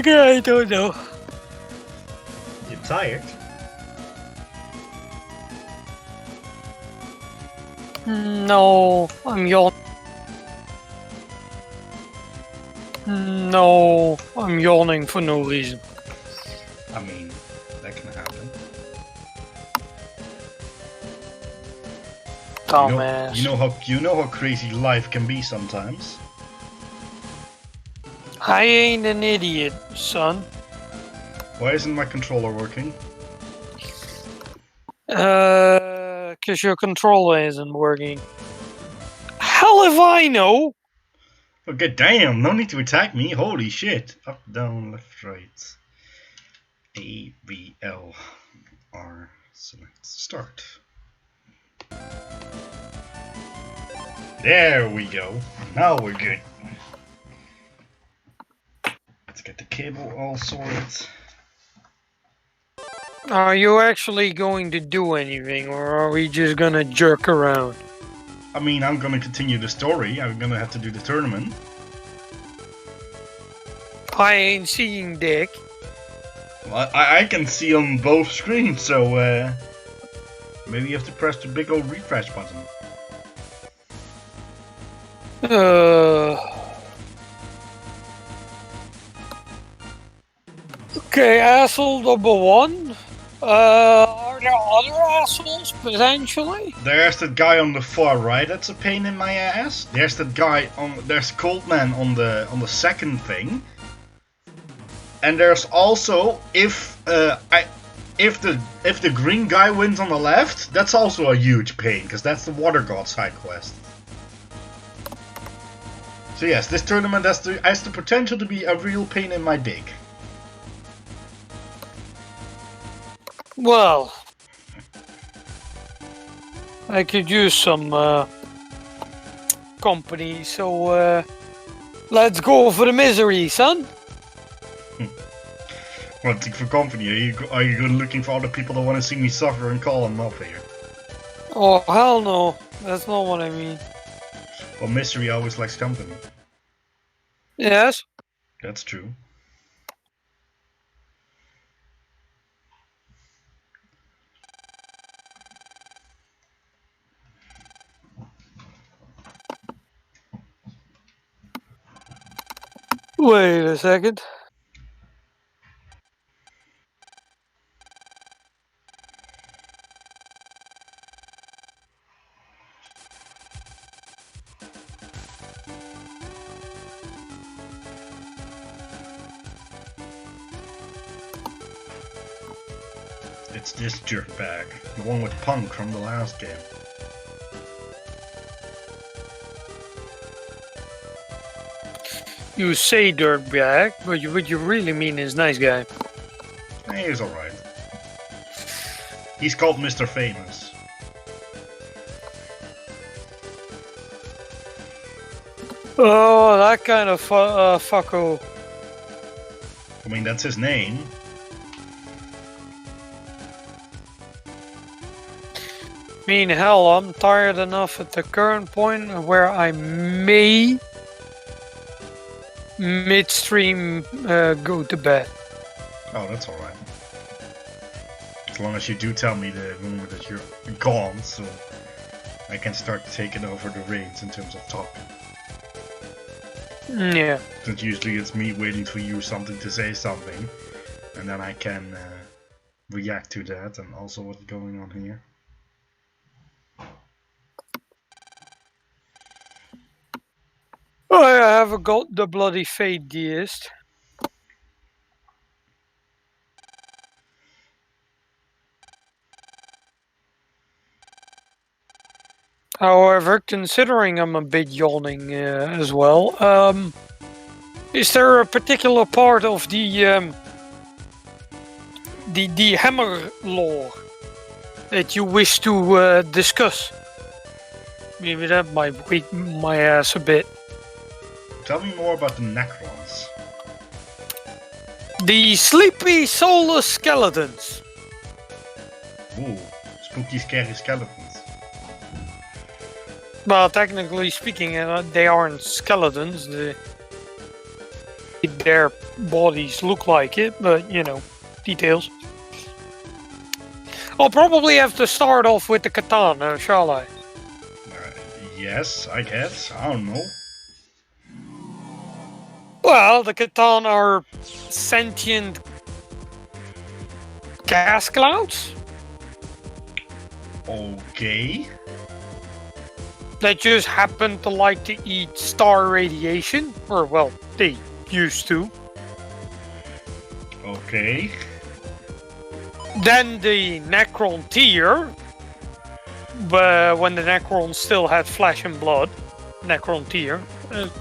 I don't know. You're tired? No, I'm yawning. No, I'm yawning for no reason. I mean, that can happen. Dumbass. You know how crazy life can be sometimes. I ain't an idiot, son. Why isn't my controller working? 'Cause your controller isn't working. Hell if I know! Okay, damn, no need to attack me. Holy shit. Up, down, left, right. A, B, L, R. Select start. There we go. Now we're good. Let's get the cable all sorted. Are you actually going to do anything, or are we just gonna jerk around? I mean, I'm gonna continue the story. I'm gonna have to do the tournament. I ain't seeing dick. Well, I can see on both screens, so maybe you have to press the big old refresh button. Okay, asshole number one. Are there other assholes potentially? There's that guy on the far right. That's a pain in my ass. There's that guy on. There's Coldman on the second thing. And there's also if the green guy wins on the left, that's also a huge pain because that's the Water God side quest. So yes, this tournament has the potential to be a real pain in my dick. Well, I could use some company, so let's go for the misery, son. Wanting for company? Are you looking for other people that want to see me suffer and call them up here? Oh hell no, that's not what I mean. Well, misery always likes company. Yes. That's true. Wait a second. It's this jerkbag, the one with Punk from the last game. You say dirtbag, but what you really mean is nice guy. He's alright. He's called Mr. Famous. Oh, that kind of fucko. I mean, that's his name. I mean, hell, I'm tired enough at the current point where I may midstream go to bed. Oh, that's alright. As long as you do tell me the moment that you're gone, so I can start taking over the reins in terms of talking. Yeah. Since usually it's me waiting for you something to say something, and then I can react to that and also what's going on here. I haven't got the bloody fate deist. However, considering I'm a bit yawning as well, is there a particular part of the hammer lore that you wish to discuss? Maybe that might wake my ass a bit. Tell me more about the Necrons. The sleepy soulless skeletons. Ooh, spooky scary skeletons. Well, technically speaking, they aren't skeletons. their bodies look like it, but you know, details. I'll probably have to start off with the katana, shall I? Yes, I guess. I don't know. Well, the katana are sentient gas clouds Okay. that just happen to like to eat star radiation, or well, they used to. Okay. Then the Necron tier, when the Necrons still had flesh and blood, Necron tier.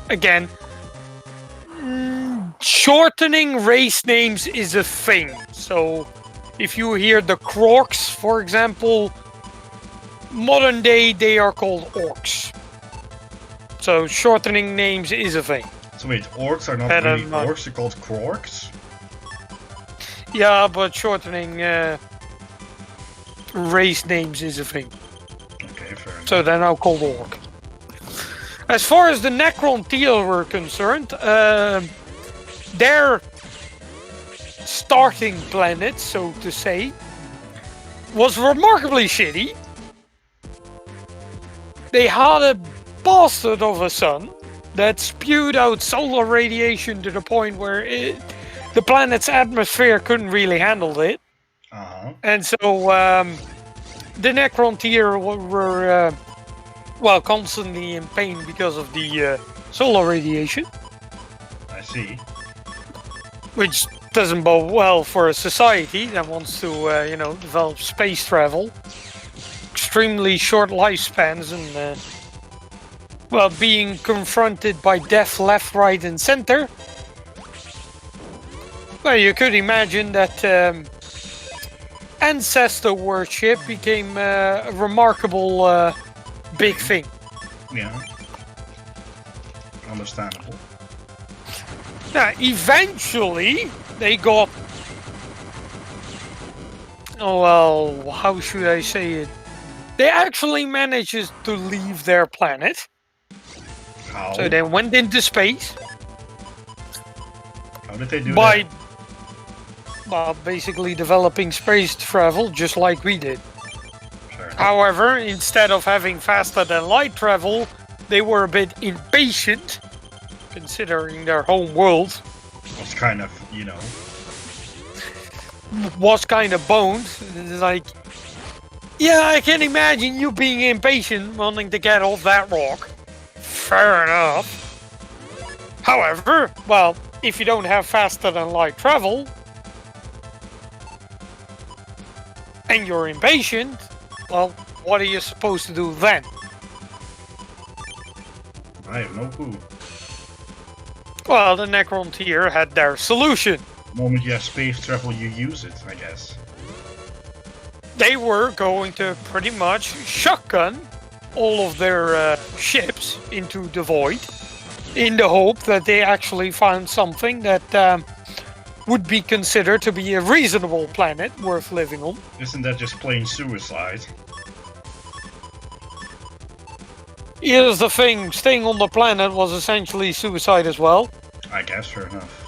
Again, shortening race names is a thing. So if you hear the Krogs, for example, modern day they are called orcs. So shortening names is a thing. So wait, orcs are not really orcs, they're called Krogs? Yeah, but shortening race names is a thing. Okay, fair enough. So they're now called orc. As far as the Necron tier were concerned, their starting planet, so to say, was remarkably shitty. They had a bastard of a sun that spewed out solar radiation to the point where the planet's atmosphere couldn't really handle it. And so the Necron tier were well, constantly in pain because of the solar radiation. I see. Which doesn't bode well for a society that wants to, you know, develop space travel. Extremely short lifespans and, well, being confronted by death left, right, and center. Well, you could imagine that ancestor worship became a remarkable big thing. Yeah. Understandable. Now, eventually, they got... Oh, well, how should I say it? They actually managed to leave their planet. How? So they went into space. How did they do that? Well, basically developing space travel, just like we did. Sure. However, instead of having faster than light travel, they were a bit impatient, considering their home world was kind of, you know, was kind of boned. It's like, yeah, I can imagine you being impatient, wanting to get off that rock. Fair enough. However, well, if you don't have faster than light travel, and you're impatient, well, what are you supposed to do then? I have no clue. Well, the Necron tier had their solution. The moment you have space travel, you use it, I guess. They were going to pretty much shotgun all of their ships into the void in the hope that they actually found something that would be considered to be a reasonable planet worth living on. Isn't that just plain suicide? Here's the thing, staying on the planet was essentially suicide as well. I guess, fair enough.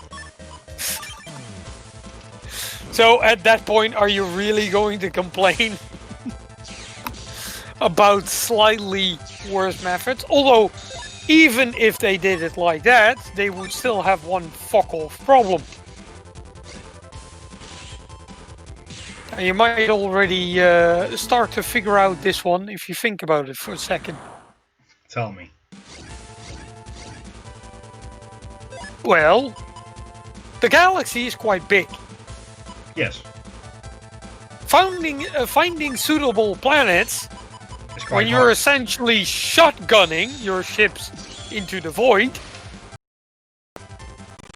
So at that point, are you really going to complain about slightly worse methods? Although, even if they did it like that, they would still have one fuck-off problem. And you might already start to figure out this one if you think about it for a second. Tell me. Well, the galaxy is quite big. Yes. Finding suitable planets when you're essentially shotgunning your ships into the void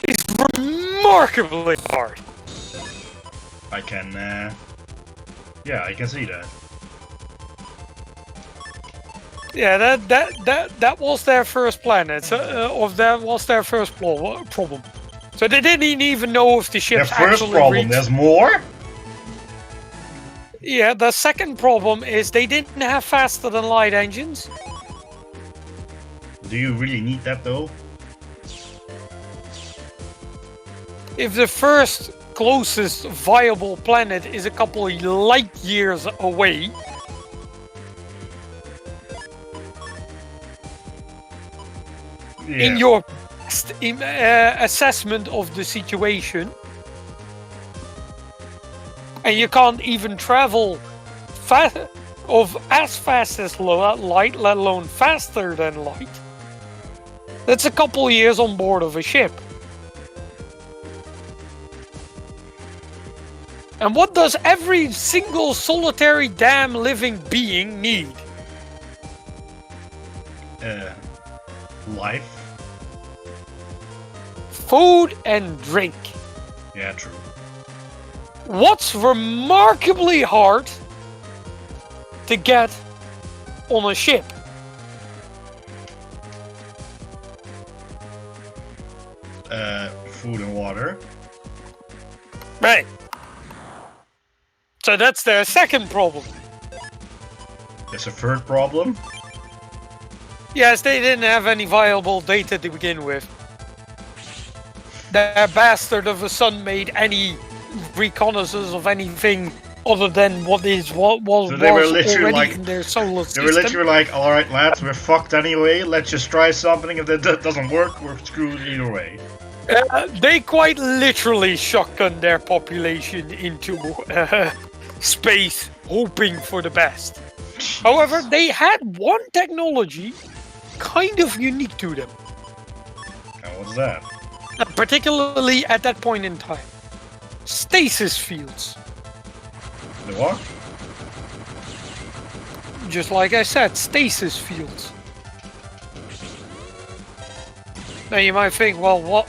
is remarkably hard. I can, yeah, I can see that. Yeah, that was their first planet, or that was their first problem. So they didn't even know if the ships their first actually problem, reached... there's more? Yeah, the second problem is they didn't have faster than light engines. Do you really need that though? if the first closest viable planet is a couple of light years away, in your assessment of the situation, and you can't even travel as fast as light, let alone faster than light, that's a couple of years on board of a ship. And what does every single solitary damn living being need? Life. Food and drink. Yeah, true. What's remarkably hard to get on a ship? Food and water. Right. So that's their second problem. There's a third problem. Yes, they didn't have any viable data to begin with. That bastard of a son made any reconnaissance of anything other than what was so they were literally already like, in their solar system. They were literally like, alright lads, we're fucked anyway, let's just try something. If that doesn't work, we're screwed either way. They quite literally shotgunned their population into space, hoping for the best. However, they had one technology kind of unique to them. And what's that? Particularly at that point in time. Stasis fields. The what? Just like I said, stasis fields. Now you might think, well, what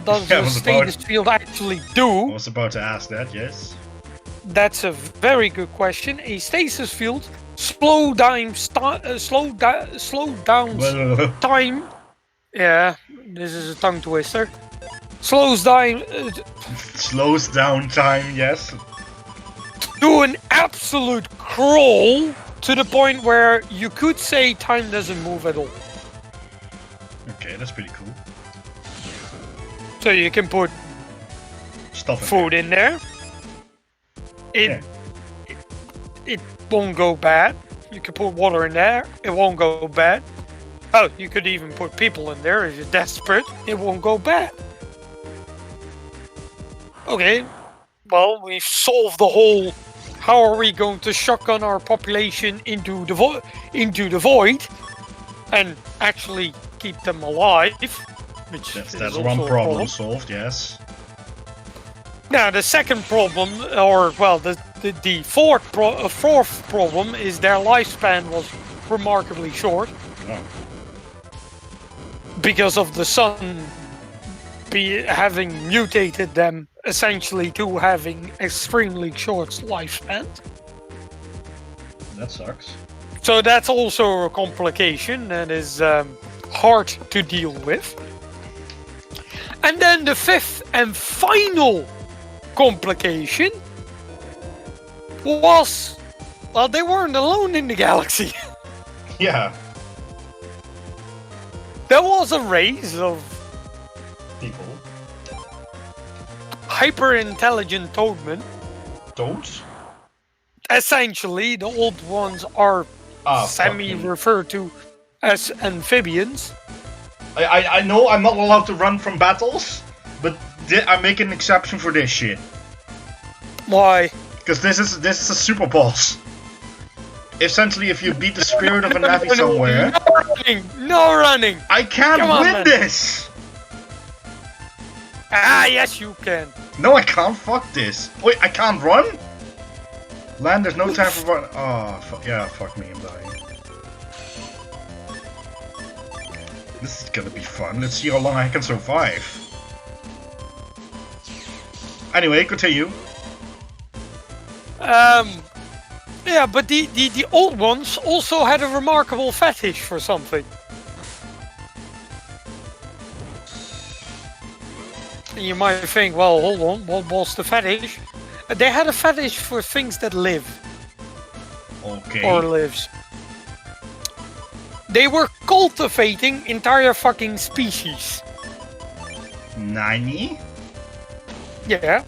does a stasis field actually do? I was about to ask that, yes. That's a very good question. A stasis field slows down time. Yeah, this is a tongue twister. Slows down time, yes. To an absolute crawl, to the point where you could say time doesn't move at all. Okay, that's pretty cool. So you can put food in there. It won't go bad. You can put water in there. It won't go bad. Oh, you could even put people in there if you're desperate. It won't go bad. Okay, well, we've solved the whole how are we going to shotgun our population into the void and actually keep them alive, which that's one problem solved, yes. Now the second problem, or well, the fourth problem is their lifespan was remarkably short. Oh. Because of the sun having mutated them essentially to having extremely short lifespan. That sucks. So that's also a complication that is hard to deal with. And then the fifth and final complication was, well, they weren't alone in the galaxy. Yeah. There was a race of people. Hyper-intelligent toadmen. Toads? Essentially, the old ones are semi-referred to as amphibians. I know I'm not allowed to run from battles, but I make an exception for this shit. Why? Because this is a super boss. Essentially, if you beat the spirit of a Navi somewhere... No running! I can't win this! Ah, yes you can. No, I can't. Fuck this. Wait, I can't run? Land, there's no time for run. Oh, yeah, fuck me, I'm dying. This is gonna be fun. Let's see how long I can survive. Anyway, continue. Yeah, but the old ones also had a remarkable fetish for something. And you might think, well, hold on, what was the fetish? They had a fetish for things that live. Okay. Or lives. They were cultivating entire fucking species. Nani? Yeah.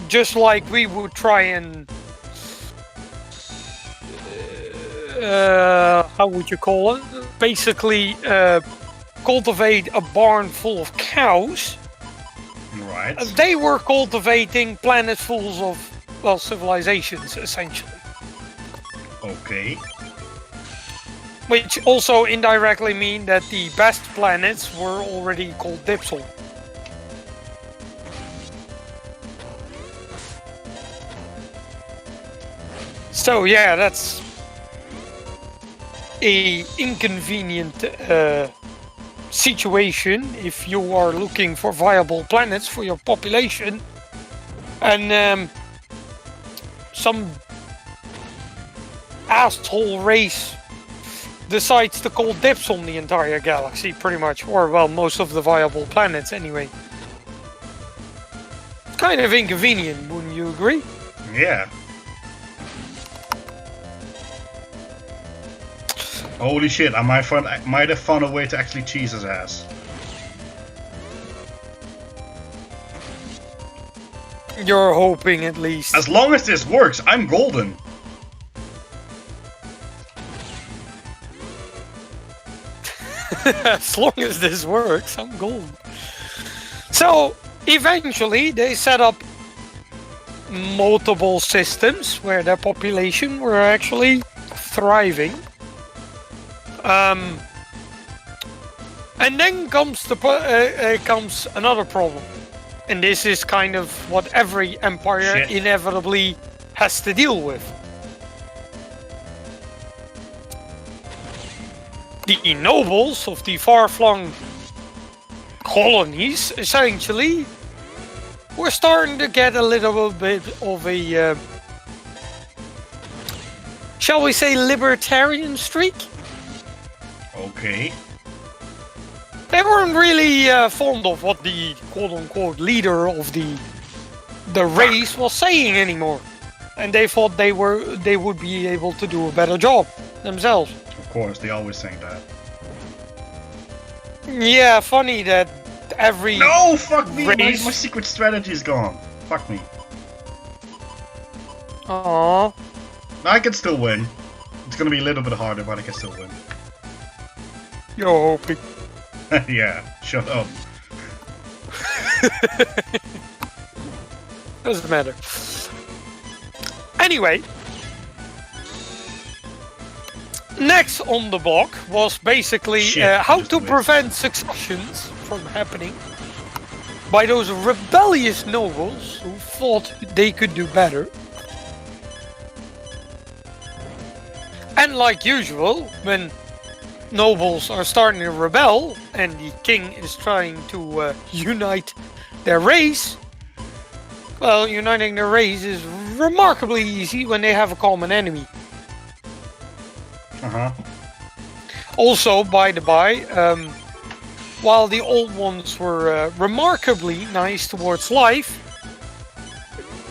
Just like we would try and how would you call it? Basically, cultivate a barn full of cows. Right. They were cultivating planets full of, well, civilizations, essentially. Okay. Which also indirectly mean that the best planets were already called Dipsel. So yeah, that's a inconvenient situation if you are looking for viable planets for your population, and some asshole race decides to call dibs on the entire galaxy, pretty much, or well, most of the viable planets anyway. It's kind of inconvenient, wouldn't you agree? Yeah. Holy shit, I might have found a way to actually cheese his ass. You're hoping, at least. As long as this works, I'm golden. As long as this works, I'm golden. So, eventually, they set up multiple systems where their population were actually thriving. And then comes another problem, and this is kind of what every empire inevitably has to deal with. The nobles of the far-flung colonies essentially were starting to get a little bit of a, shall we say, libertarian streak. Okay. They weren't really fond of what the quote-unquote leader of the race was saying anymore, and they thought they would be able to do a better job themselves. Of course, they always think that. Yeah, funny that every no, fuck me! Race... My secret strategy is gone. Fuck me. Aww. I can still win. It's gonna be a little bit harder, but I can still win. You're hoping. Yeah, shut up. Doesn't matter. Anyway, next on the block was basically how to prevent successions from happening by those rebellious nobles who thought they could do better. And like usual, when nobles are starting to rebel and the king is trying to unite their race, well, uniting their race is remarkably easy when they have a common enemy. Also, by the by, while the old ones were remarkably nice towards life,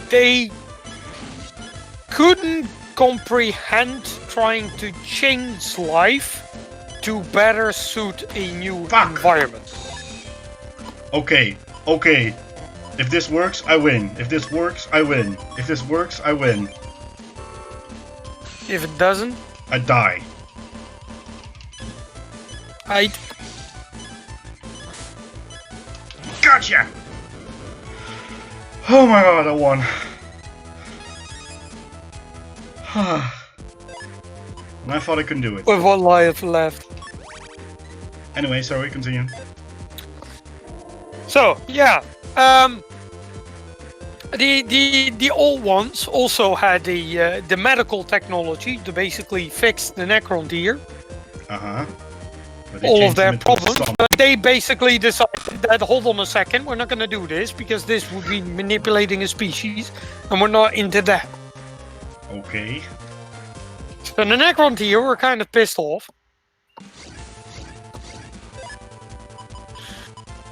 they couldn't comprehend trying to change life to better suit a new environment. Okay. If this works, I win. If this works, I win. If this works, I win. If it doesn't, I die. Gotcha! Oh my god, I won. And I thought I couldn't do it. With one life left. Anyway, sorry, continue. So, yeah. The old ones also had the medical technology to basically fix the Necrontyr. All of their problems, but they basically decided that, hold on a second, we're not going to do this because this would be manipulating a species, and we're not into that. Okay. So the Necrontyr were kind of pissed off.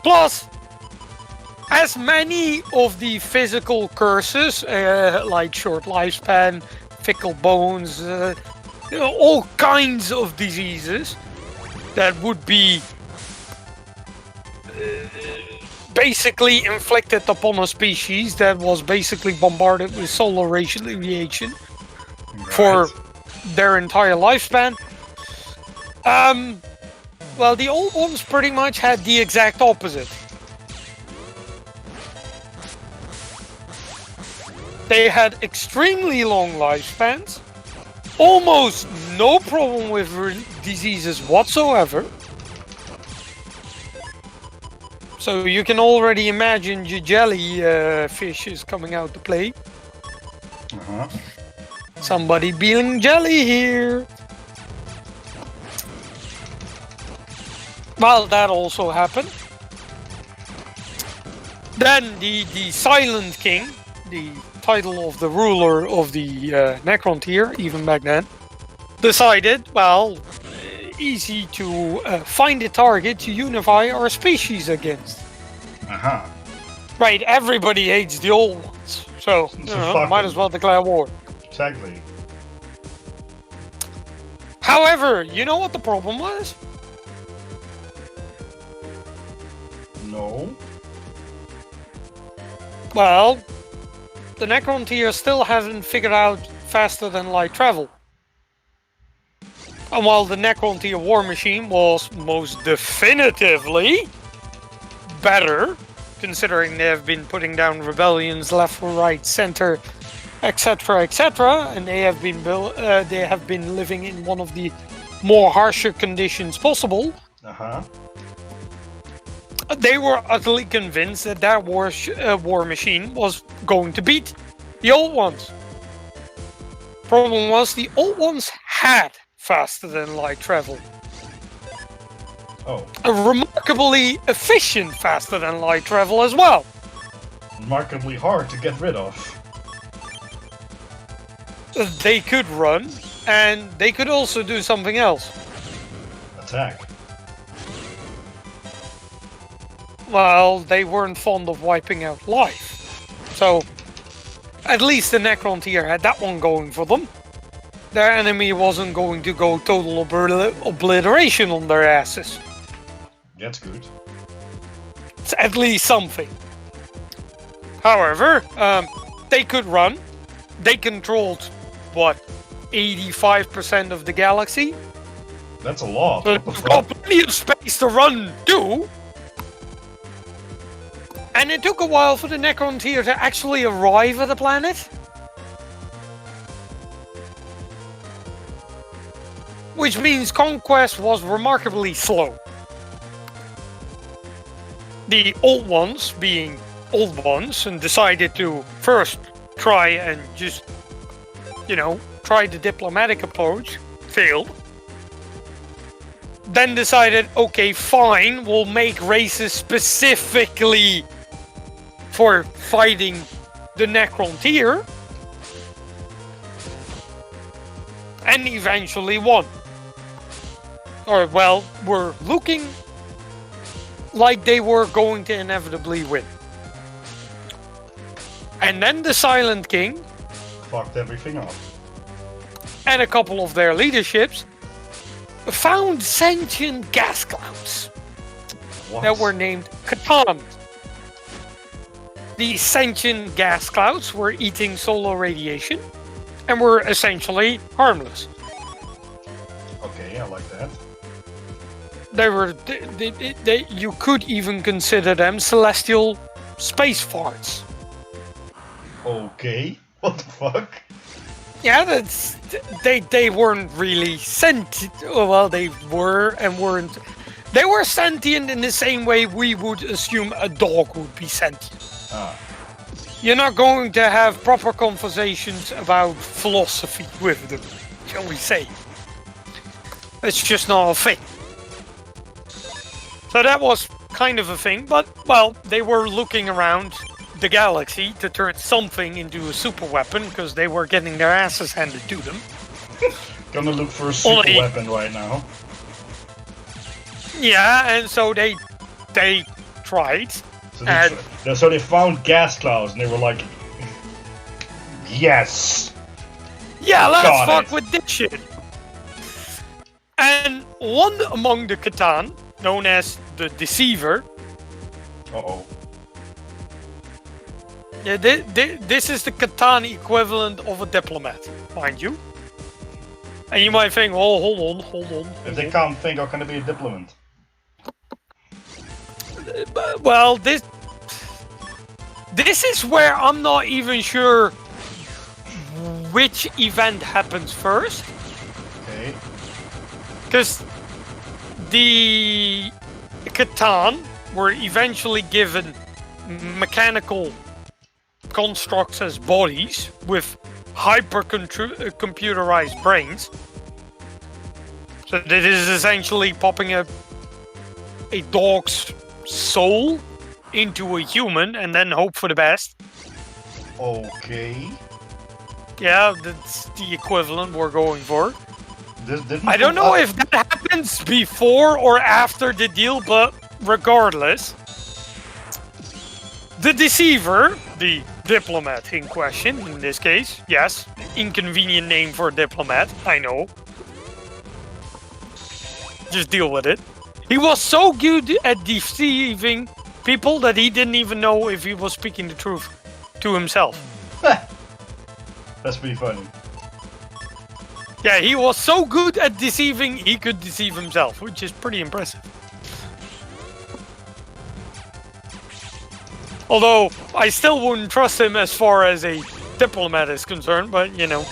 Plus, as many of the physical curses, like short lifespan, fickle bones, all kinds of diseases that would be basically inflicted upon a species that was basically bombarded with solar radiation for their entire lifespan. Well, the old ones pretty much had the exact opposite. They had extremely long lifespans, almost no problem with diseases whatsoever. So you can already imagine your jellyfish is coming out to play. Somebody being jelly here. Well, that also happened. Then the Silent King, the title of the ruler of the Necrontyr, even back then, decided, well, easy to find a target to unify our species against. Right, everybody hates the old ones, so might as well declare war. Exactly. However, you know what the problem was? No. Well, the Necrontyr still hasn't figured out faster than light travel. And while the Necrontyr war machine was most definitively better, considering they have been putting down rebellions left, right, center, etc., and they have been living in one of the more harsher conditions possible. They were utterly convinced that that war machine was going to beat the old ones. Problem was, the old ones had faster than light travel. A remarkably efficient faster than light travel as well. Remarkably hard to get rid of. They could run, and they could also do something else. Attack. Well, they weren't fond of wiping out life. So, at least the Necrontyr had that one going for them. Their enemy wasn't going to go total obliteration on their asses. That's good. It's at least something. However, they could run. They controlled, what, 85% of the galaxy? That's a lot. So they've got plenty of space to run too. And it took a while for the Necrontyr to actually arrive at the planet. Which means conquest was remarkably slow. The old ones, being old ones, and decided to first try and just, try the diplomatic approach, failed. Then decided, okay, fine, we'll make races specifically for fighting the Necrontyr, and eventually won. Or, well, were looking like they were going to inevitably win. And then the Silent King fucked everything up. And a couple of their leaderships found sentient gas clouds that were named Catan. These sentient gas clouds were eating solar radiation and were essentially harmless. Okay, I like that. You could even consider them celestial space farts. Okay, what the fuck? Yeah, they weren't really sentient. Well, they were and weren't. They were sentient in the same way we would assume a dog would be sentient. You're not going to have proper conversations about philosophy with them, shall we say. It's just not a thing. So that was kind of a thing, but, well, they were looking around the galaxy to turn something into a super weapon, because they were getting their asses handed to them. Gonna look for a super weapon right now. Yeah, and so they tried. So they found gas clouds and they were like, yes! Yeah, let's fuck with this shit. one among the Catan, known as the Deceiver. Uh-oh. Yeah, this is the Catan equivalent of a diplomat, mind you. And you might think, oh, hold on. If they can't think, how can they be a diplomat? Well, this is where I'm not even sure which event happens first. Okay. Because the Catan were eventually given mechanical constructs as bodies with hyper-computerized brains. So this is essentially popping a dog's soul into a human and then hope for the best. Okay. Yeah, that's the equivalent we're going for. I don't know if that happens before or after the deal, but regardless, the Deceiver, the diplomat in question, in this case, yes, inconvenient name for a diplomat, I know. Just deal with it. He was so good at deceiving people that he didn't even know if he was speaking the truth to himself. That's pretty funny. Yeah, he was so good at deceiving, he could deceive himself, which is pretty impressive. Although, I still wouldn't trust him as far as a diplomat is concerned, but, you know.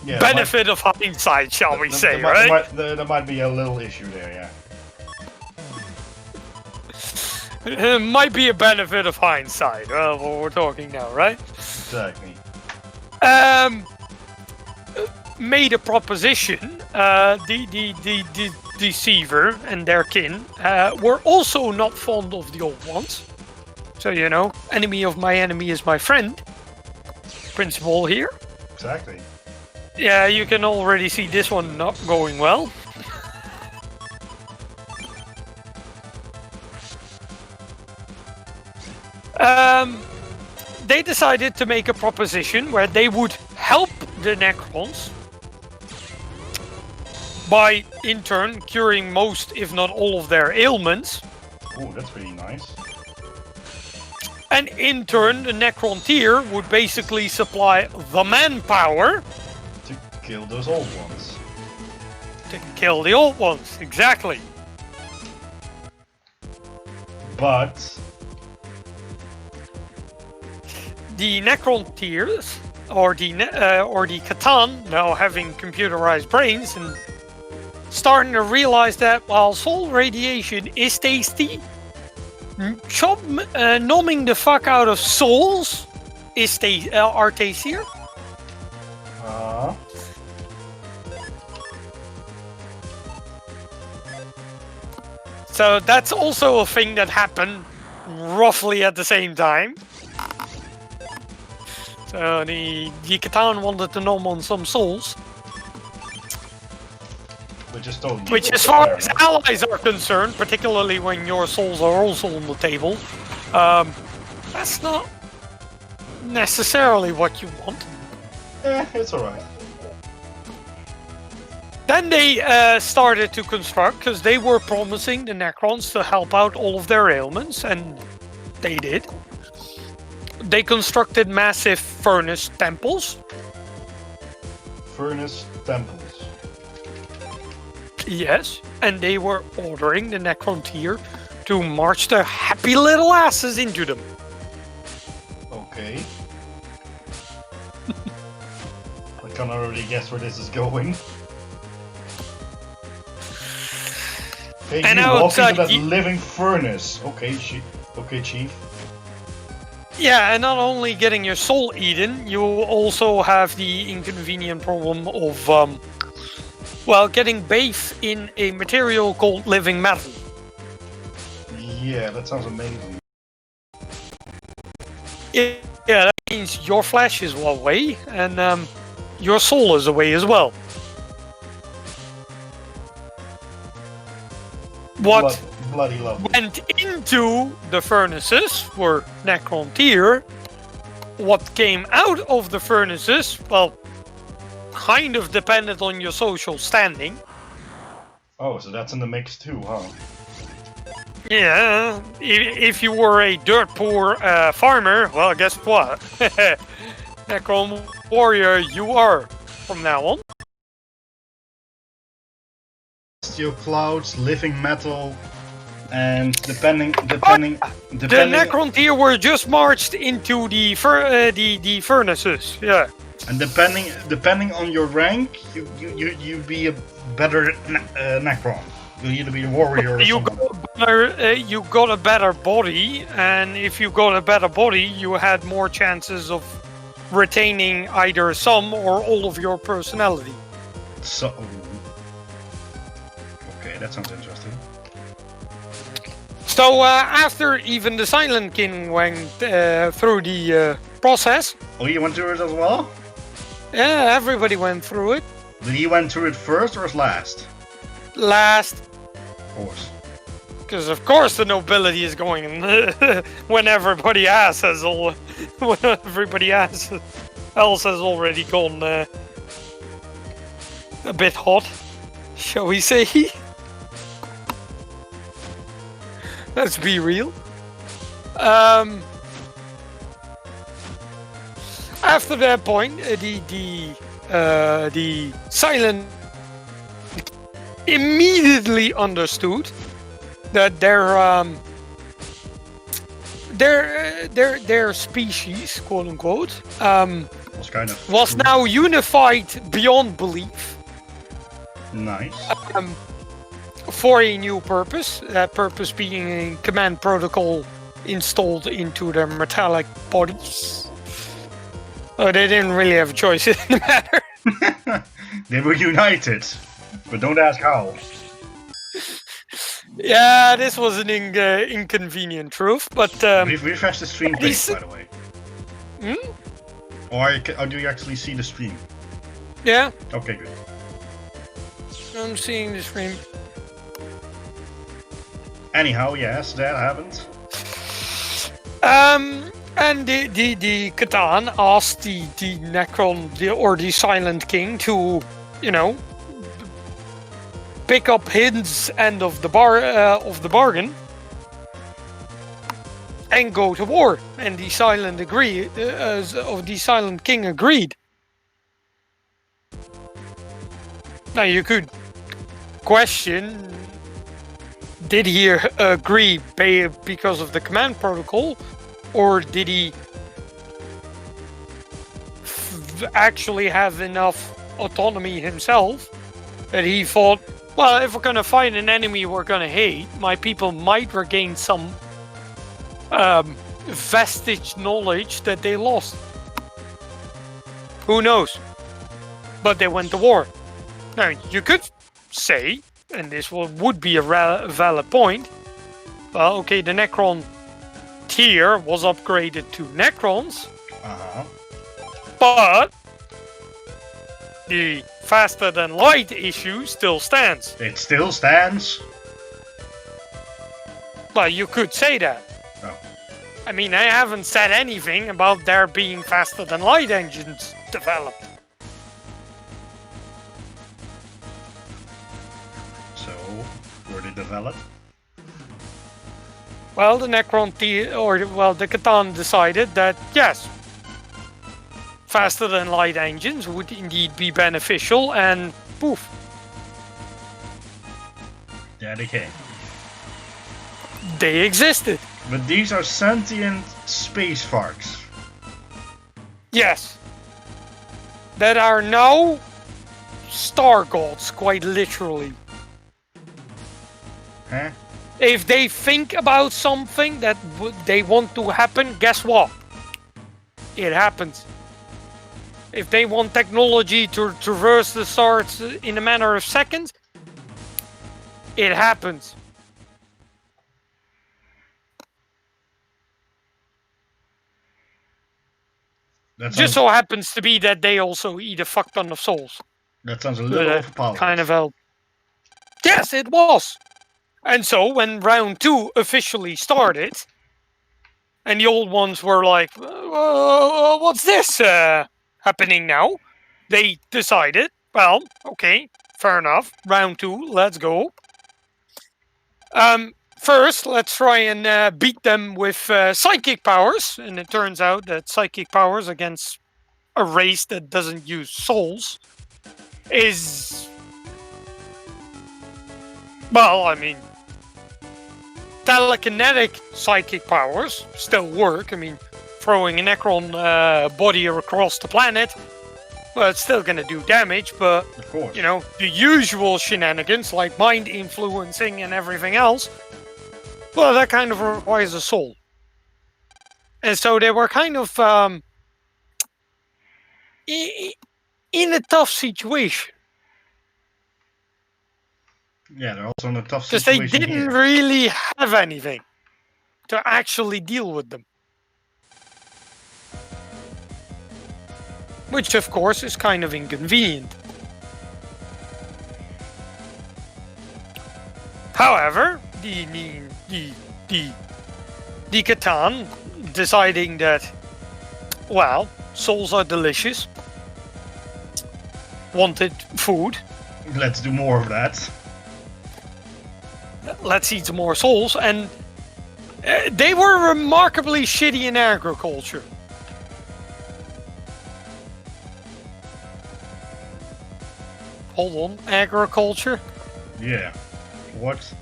Yeah, benefit of hindsight, shall we say, right? There might be a little issue there, yeah. It might be a benefit of hindsight, what we're talking now, right? Exactly. Made a proposition. The Deceiver and their kin were also not fond of the old ones. So, you know, enemy of my enemy is my friend. Principle here. Exactly. Yeah, you can already see this one not going well. They decided to make a proposition where they would help the Necrons by, in turn, curing most, if not all, of their ailments. Oh, that's pretty nice. And in turn, the Necron tier would basically supply the manpower to kill those old ones. To kill the old ones, exactly. But the Necron tiers, or the Catan, now having computerized brains and starting to realize that while soul radiation is tasty, numbing the fuck out of souls is are tastier. So that's also a thing that happened roughly at the same time. So the Catan wanted to nom on some souls. Which, as far as allies are concerned, particularly when your souls are also on the table, that's not necessarily what you want. It's alright. Then they started to construct, because they were promising the Necrons to help out all of their ailments, and they did. They constructed massive furnace temples. Furnace temples. Yes, and they were ordering the Necron tier to march their happy little asses into them. Okay. I can already guess where this is going. Hey, and you walk into that living furnace. Okay, Chief. Yeah, and not only getting your soul eaten, you also have the inconvenient problem of, well, getting bathed in a material called living metal. Yeah, that sounds amazing. Yeah, that means your flesh is one way, and your soul is away as well. What bloody lovely went into the furnaces were Necron tier. What came out of the furnaces, well, kind of depended on your social standing. Oh, so that's in the mix too, huh? Yeah, if you were a dirt poor farmer, well, guess what? Necron Warrior, you are from now on. Steel clouds, living metal, and depending. The Necron tier were just marched into the furnaces. Yeah. And depending on your rank, you be a better Necron. You either be a warrior or you got a better body, and if you got a better body, you had more chances of retaining either some or all of your personality. So, okay, that sounds interesting. So after even the Silent King went through the process. Oh, you went through it as well? Yeah, everybody went through it. Did he went through it first or last? Last. Of course. Because of course the nobility is going when everybody else has else has already gone a bit hot, shall we say? Let's be real. After that point, the Silent immediately understood that their species, quote unquote, was now unified beyond belief. Nice. For a new purpose. That purpose being a command protocol installed into their metallic bodies. Oh, they didn't really have a choice in the matter. They were united, but don't ask how. Yeah, this was an inconvenient truth, but... refresh the stream page, by the way. Or do you actually see the stream? Yeah. Okay, good. I'm seeing the stream. Anyhow, yes, that happened. And the Catan asked the Necron or the Silent King to, pick up his end of the bargain and go to war. And the Silent King agreed. Now you could question, did he agree because of the command protocol, or did he actually have enough autonomy himself that he thought, well, if we're going to fight an enemy we're going to hate, my people might regain some vestige knowledge that they lost. Who knows? But they went to war. Now, you could say, and this would be a valid point, well, okay, the Necron tier was upgraded to Necrons, but the faster than light issue still stands. It still stands? Well, you could say that. Oh. I mean, I haven't said anything about there being faster than light engines developed. So, were they developed? Well, the Necron the Catan decided that yes, faster than light engines would indeed be beneficial, and poof. There they came. They existed. But these are sentient space farks. Yes. That are now star gods, quite literally. Huh? If they think about something that they want to happen, guess what? It happens. If they want technology to traverse the stars in a matter of seconds, it happens. Just so happens to be that they also eat a fuck ton of souls. That sounds a little overpowered. Kind of help. Yes, it was. And so when round 2 officially started, and the old ones were like, what's this happening now? They decided, well, okay, fair enough. Round 2, let's go. First, let's try and beat them with psychic powers. And it turns out that psychic powers against a race that doesn't use souls is... Well, I mean... telekinetic psychic powers still work. I mean, throwing a Necron body across the planet, well, it's still going to do damage, but, of course, you know, the usual shenanigans, like mind influencing and everything else, well, that kind of requires a soul. And so they were kind of in a tough situation. Yeah, they're also in a tough because situation they didn't here. really have anything to actually deal with them. Which, of course, is kind of inconvenient. However, the Catan deciding that, well, souls are delicious, wanted food. Let's do more of that. Let's eat some more souls, and they were remarkably shitty in agriculture. Hold on, agriculture? Yeah. What?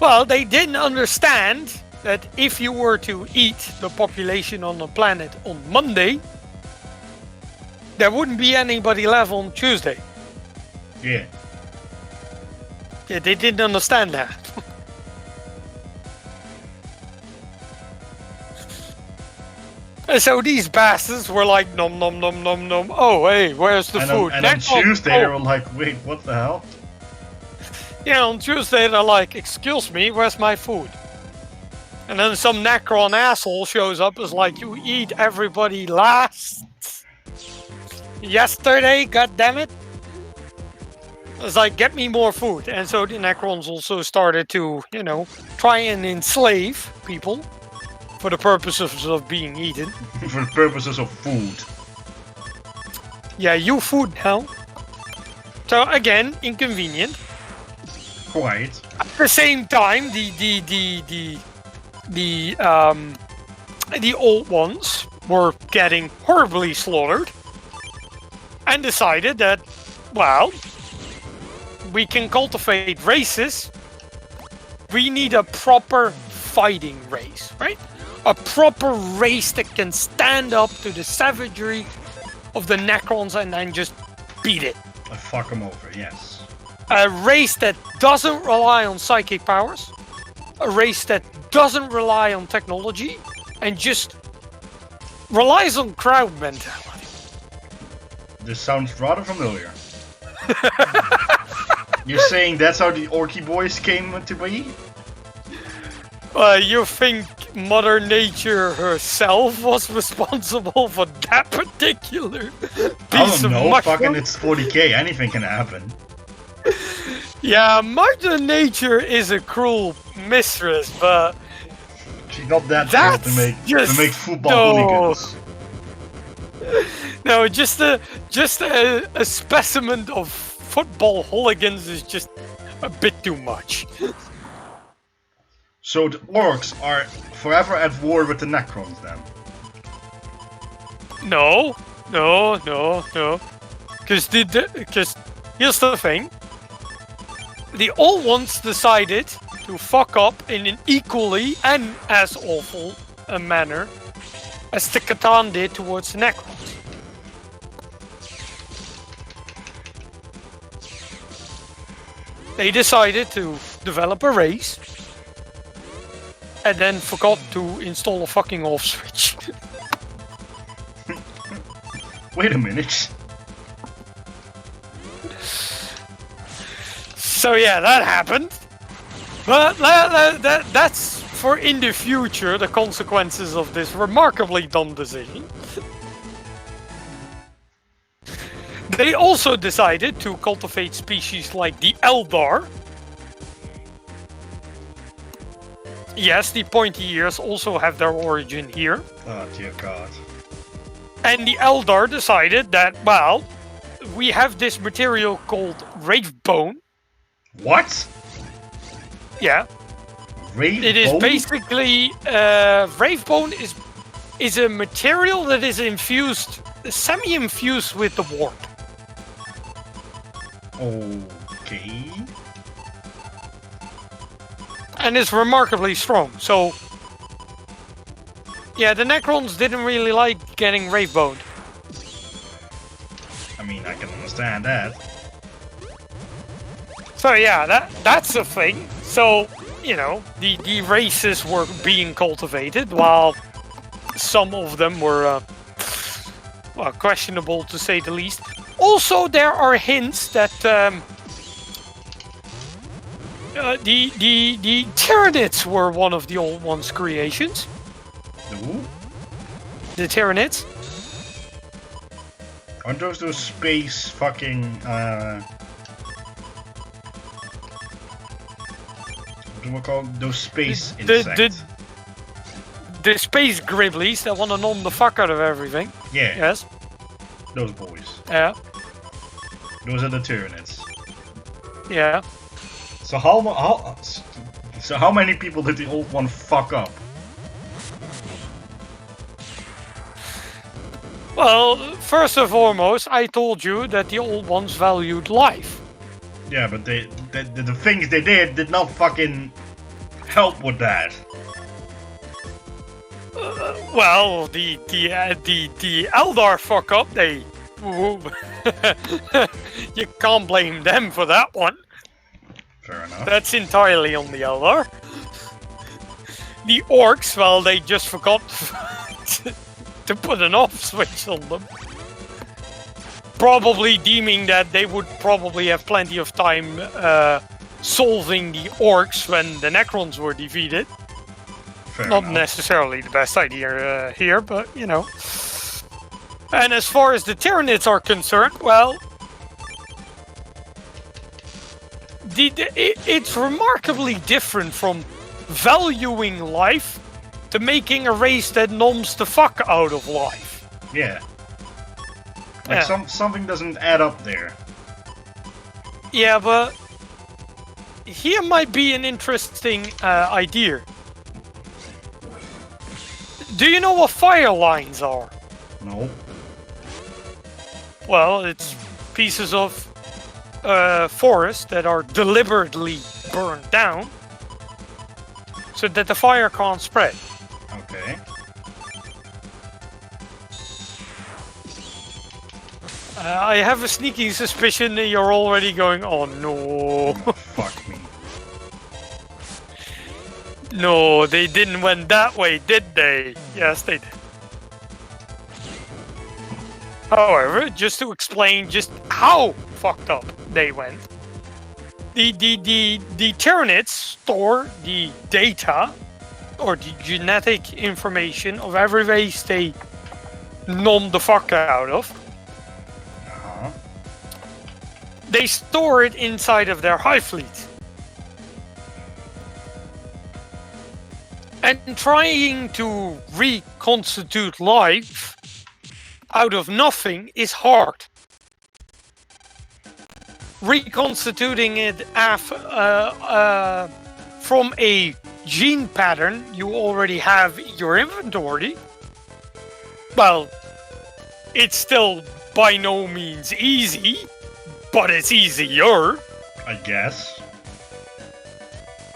Well, they didn't understand that if you were to eat the population on the planet on Monday, there wouldn't be anybody left on Tuesday. Yeah. Yeah, they didn't understand that. And so these bastards were like, nom nom nom nom nom. Oh, hey, where's the food? And on Tuesday, they were like, wait, what the hell? Yeah, on Tuesday, they're like, excuse me, where's my food? And then some Necron asshole shows up, is like, you eat everybody last yesterday, goddammit. It's like, get me more food. And so the Necrons also started to, you know, try and enslave people for the purposes of being eaten. For the purposes of food. Yeah, you food now. So again, inconvenient. Quite. At the same time, the old ones were getting horribly slaughtered, and decided that, well, we can cultivate races. We need a proper fighting race, right? A proper race that can stand up to the savagery of the Necrons and then just beat it. Fuck them over, yes. A race that doesn't rely on psychic powers. A race that doesn't rely on technology. And just relies on crowd mentality. This sounds rather familiar. You're saying that's how the Orky boys came to be? You think Mother Nature herself was responsible for that particular piece I don't of know, mushroom? fucking it's 40k, anything can happen. Yeah, Mother Nature is a cruel mistress, but she's not that that's cruel to make football no. hooligans. No, just a specimen of football hooligans is just a bit too much. So the orcs are forever at war with the Necrons then? No. Because here's the thing. The old ones decided to fuck up in an equally and as awful a manner as the Catan did towards the Necrons. They decided to develop a race and then forgot to install a fucking off switch. Wait a minute. So yeah, that happened. But that's for in the future, the consequences of this remarkably dumb decision. They also decided to cultivate species like the Eldar. Yes, the pointy ears also have their origin here. Oh dear God. And the Eldar decided that, well, we have this material called Wravebone. What? Yeah. Wravebone? It is basically Wravebone is a material that is infused, semi-infused with the warp. Okay. And it's remarkably strong. So yeah, the Necrons didn't really like getting Wraveboned. I mean, I can understand that. So yeah, that's a thing. So, you know, the races were being cultivated, while some of them were well, questionable to say the least. Also, there are hints that the Tyranids were one of the Old Ones' creations. Who? The Tyranids. Aren't those space fucking what do we call those space insects? The space gribblies that want to nom the fuck out of everything. Yeah. Yes. Those boys. Yeah. Those are the Tyranids. Yeah. So how many people did the Old One fuck up? Well, first and foremost, I told you that the Old Ones valued life. Yeah, but the things they did not fucking help with that. Well, the Eldar fuck up. They you can't blame them for that one. Fair enough. That's entirely on the Eldar. The Orcs, well, they just forgot to put an off switch on them. Probably deeming that they would probably have plenty of time solving the Orcs when the Necrons were defeated. Fair Not enough. necessarily the best idea here, but you know. And as far as the Tyranids are concerned, well, it's remarkably different from valuing life to making a race that noms the fuck out of life. Yeah. Like something doesn't add up there. Yeah, but here might be an interesting idea. Do you know what fire lines are? No. Well, it's pieces of forest that are deliberately burned down so that the fire can't spread. Okay. I have a sneaking suspicion that you're already going, oh no. Fuck me. No, they didn't went that way, did they? Yes, they did. However, just to explain just how fucked up they went, the Tyranids store the data or the genetic information of every race they nom the fuck out of. They store it inside of their hive fleet. And trying to reconstitute life out of nothing is hard. Reconstituting it from a gene pattern you already have in your inventory, well, it's still by no means easy, but it's easier. I guess.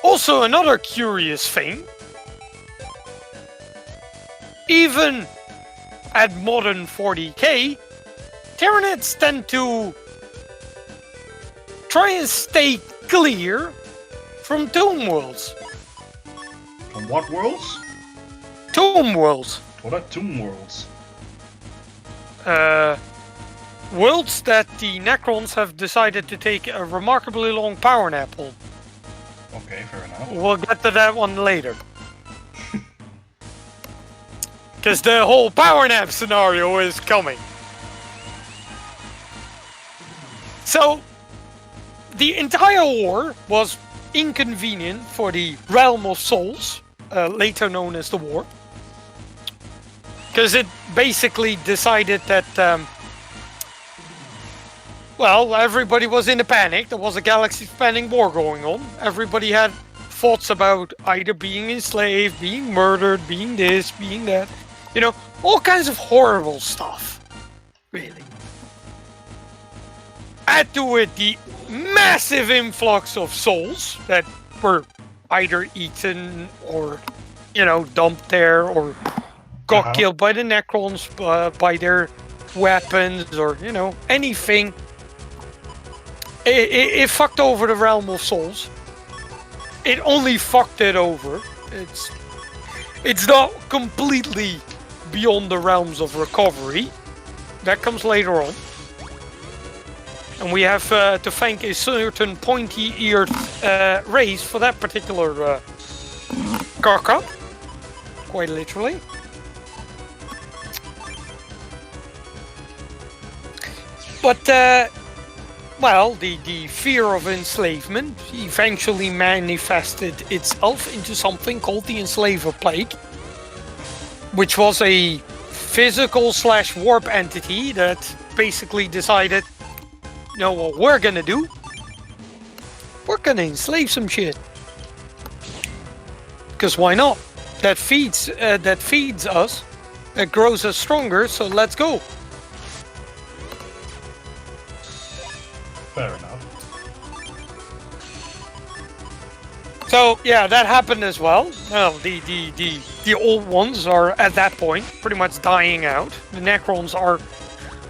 Also, another curious thing, even at modern 40k, Tyranids tend to try and stay clear from Tomb Worlds. From what worlds? Tomb Worlds. What are Tomb Worlds? Worlds that the Necrons have decided to take a remarkably long power nap on. Okay, fair enough. We'll get to that one later. Because the whole power nap scenario is coming. So, the entire war was inconvenient for the Realm of Souls, later known as the War. Because it basically decided that Well, everybody was in a panic. There was a galaxy-spanning war going on. Everybody had thoughts about either being enslaved, being murdered, being this, being that. You know, all kinds of horrible stuff. Really. Add to it the massive influx of souls that were either eaten or, you know, dumped there or got killed by the Necrons, by their weapons or, you know, anything. It fucked over the realm of souls. It only fucked it over. It's not completely beyond the realms of recovery. That comes later on. And we have to thank a certain pointy-eared race for that particular cock-up. Quite literally. But, well, the fear of enslavement eventually manifested itself into something called the Enslaver Plague, which was a physical/warp entity that basically decided, you know what we're gonna do? We're gonna enslave some shit. Because why not? That feeds us, it grows us stronger, so let's go. Fair enough. So yeah, that happened as well. Well, the old ones are at that point pretty much dying out. The Necrons are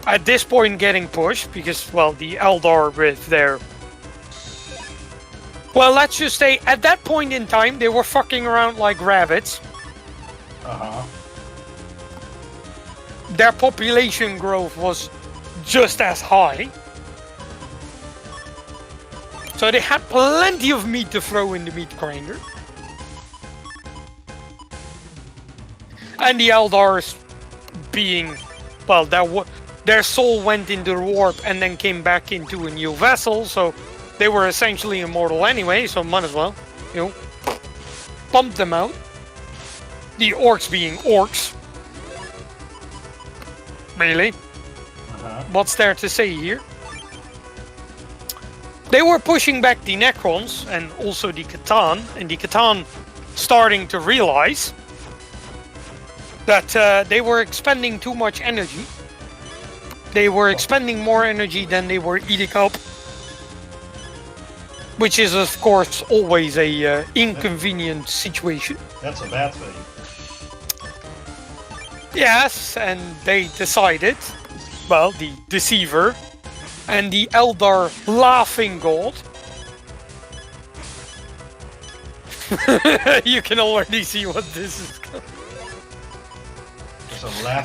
at this point getting pushed because, well, the Eldar with their... Well, let's just say at that point in time they were fucking around like rabbits. Their population growth was just as high. So they had plenty of meat to throw in the meat grinder. And the Eldars being, well, their soul went into the warp and then came back into a new vessel, so they were essentially immortal anyway, so might as well, you know, pump them out. The orcs being orcs. Really? What's there to say here? They were pushing back the Necrons and also the Catan, and the Catan starting to realize that they were expending too much energy. They were expending more energy than they were eating up, which is of course always a inconvenient situation. That's a bad thing. Yes, and they decided, well, the Deceiver and the Eldar Laughing God. You can already see what this is.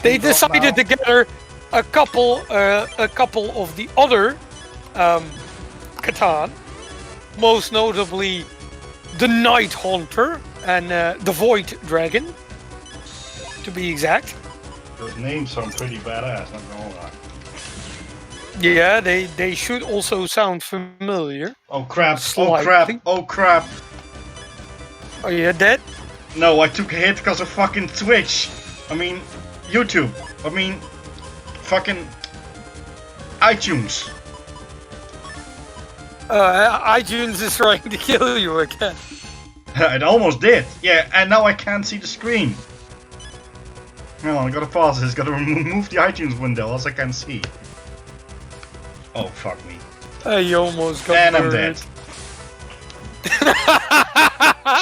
They decided together a couple of the other Catan, most notably the Night Haunter and the Void Dragon, to be exact. Those names sound pretty badass, not gonna lie. Yeah, they should also sound familiar. Oh crap, Slightly. oh crap, oh crap. Are you dead? No, I took a hit because of fucking Twitch. I mean, YouTube. I mean, fucking iTunes. iTunes is trying to kill you again. It almost did. Yeah, and now I can't see the screen. Hang on, I gotta pause this. Gotta remove the iTunes window, else I can't see. Oh, fuck me. You almost got And burned. I'm dead.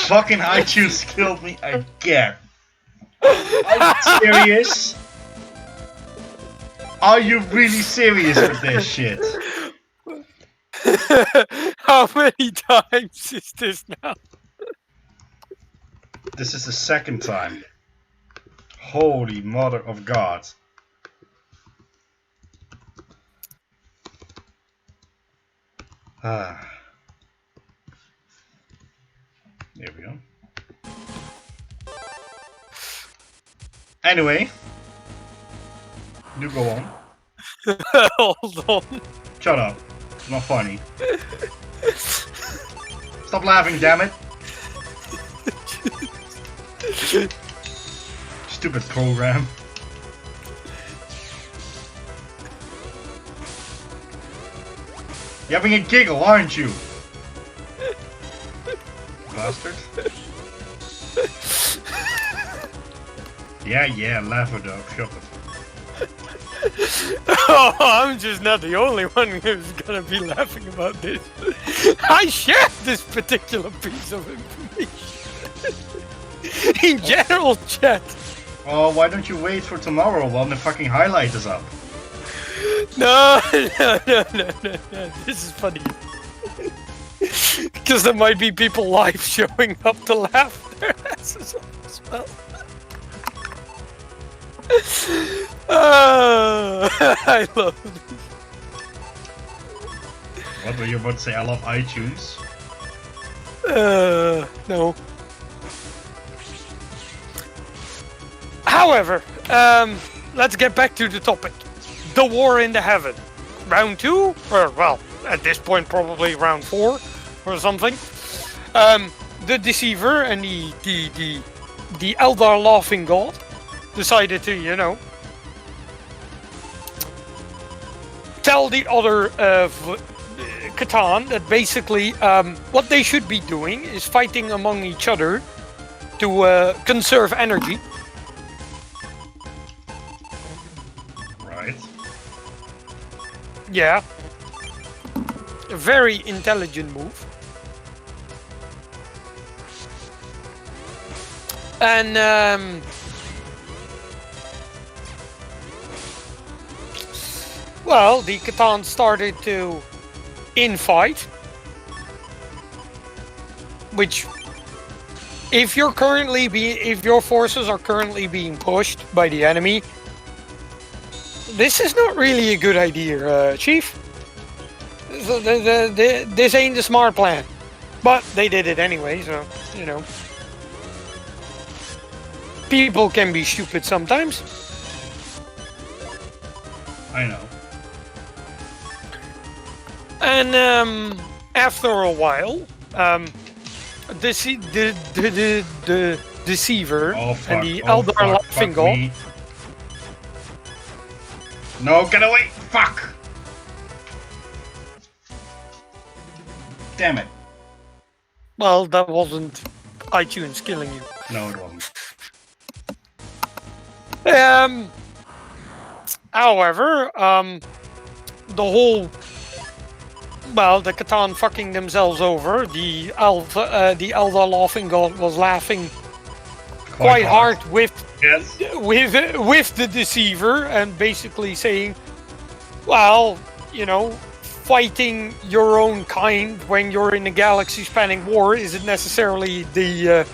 Fucking iTunes killed me again. Are you serious? Are you really serious with this shit? How many times is this now? This is the second time. Holy mother of God. Ah. There we go. Anyway. You go on. Hold on. Shut up. It's not funny. Stop laughing, damn it. Stupid program. You're having a giggle, aren't you? Bastard. Yeah, laugh it up, shut it. Oh, I'm just not the only one who's gonna be laughing about this. I shared this particular piece of information in general chat. Oh, why don't you wait for tomorrow when the fucking highlight is up? No. This is funny. Because there might be people live showing up to laugh their asses off as well. I love this. What were you about to say? I love iTunes. No. However, let's get back to the topic. The war in the heaven. Round 2? Or, well, at this point probably round 4 or something. The Deceiver and the Eldar Laughing God decided to, you know, tell the other Catan that basically what they should be doing is fighting among each other to conserve energy. Right. Yeah. A very intelligent move. And well, the Catan started to infight, which if your forces are currently being pushed by the enemy, this is not really a good idea, Chief. This ain't the smart plan, but they did it anyway, so you know. People can be stupid sometimes. I know. And after a while, the Deceiver and the Eldar Laughing God. No, get away! Fuck! Damn it. Well, that wasn't iTunes killing you. No, it wasn't. However, the whole, well, the Catan fucking themselves over. The Eldar Laughing God was laughing quite hard with the Deceiver and basically saying, well, you know, fighting your own kind when you're in a galaxy-spanning war isn't necessarily the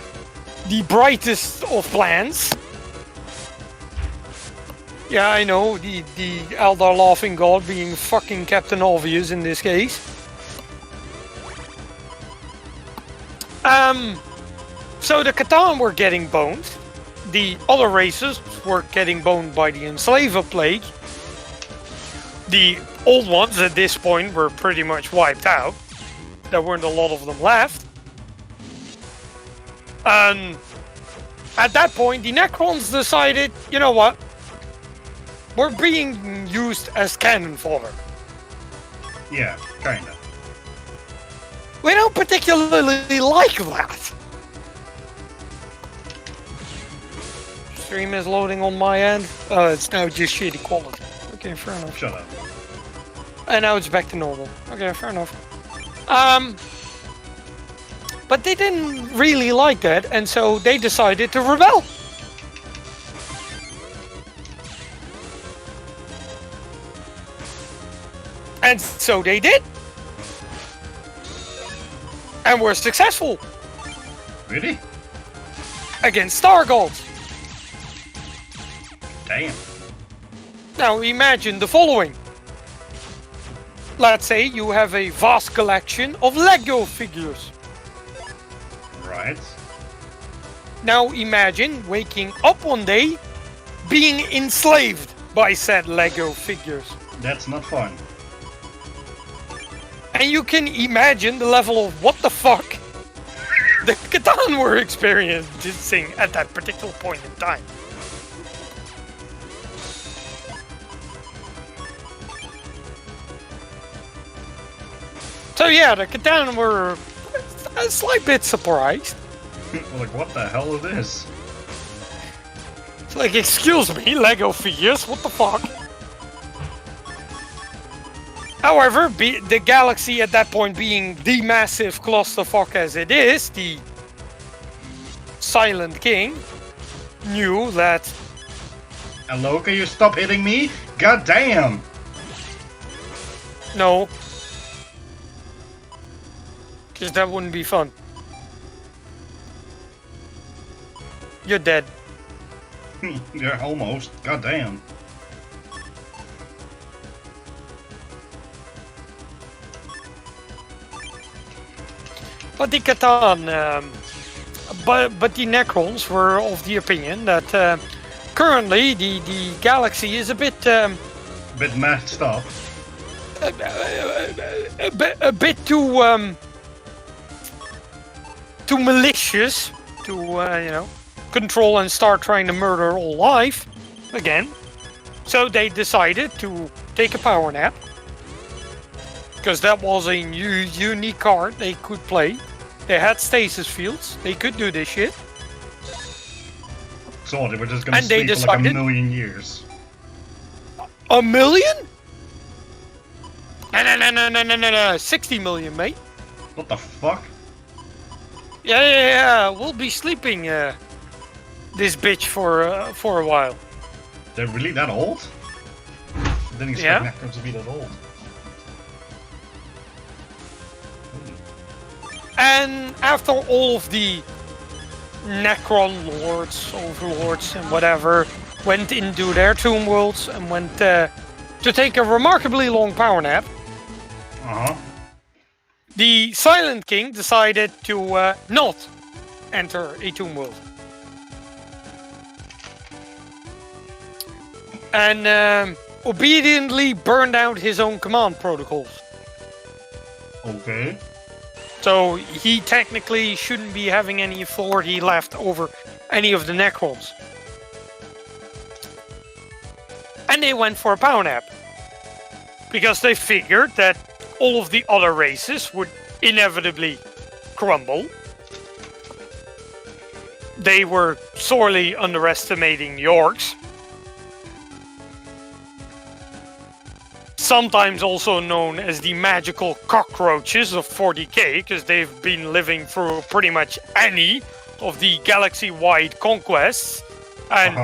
brightest of plans. Yeah, I know, the Eldar Laughing God being fucking Captain Obvious in this case. So the Catan were getting boned. The other races were getting boned by the Enslaver Plague. The old ones at this point were pretty much wiped out. There weren't a lot of them left. And at that point, the Necrons decided, you know what? We're being used as cannon fodder. Yeah, kinda. We don't particularly like that. Stream is loading on my end. Oh, it's now just shitty quality. Okay, fair enough. Shut up. And now it's back to normal. Okay, fair enough. But they didn't really like that, and so they decided to rebel. And so they did. And were successful. Really? Against Star Gods. Damn. Now imagine the following. Let's say you have a vast collection of Lego figures. Right. Now imagine waking up one day being enslaved by said Lego figures. That's not fun. And you can imagine the level of what the fuck the Catan were experiencing at that particular point in time. So yeah, the Catan were a slight bit surprised. Like, what the hell is this? It's like, excuse me, Lego figures, what the fuck? However, the galaxy at that point being the massive clusterfuck as it is, the Silent King knew that... Hello, can you stop hitting me? God damn! No. Because that wouldn't be fun. You're dead. Yeah, almost. God damn. But the Catan, but the Necrons were of the opinion that currently the galaxy is a bit messed up. A bit too malicious to you know, control and start trying to murder all life again. So they decided to take a power nap, because that was a unique card they could play. They had stasis fields. They could do this shit. So they were just gonna sleep for like a million years. A million? No. 60 million, mate. What the fuck? Yeah. We'll be sleeping this bitch for a while. They're really that old? I didn't expect Necrons to be that old. And after all of the Necron lords, overlords, and whatever went into their tomb worlds and went to take a remarkably long power nap, the Silent King decided to not enter a tomb world. And obediently burned out his own command protocols. Okay. So he technically shouldn't be having any authority left over any of the Necrons. And they went for a power nap. Because they figured that all of the other races would inevitably crumble. They were sorely underestimating the Orcs. Sometimes also known as the magical cockroaches of 40k, because they've been living through pretty much any of the galaxy-wide conquests and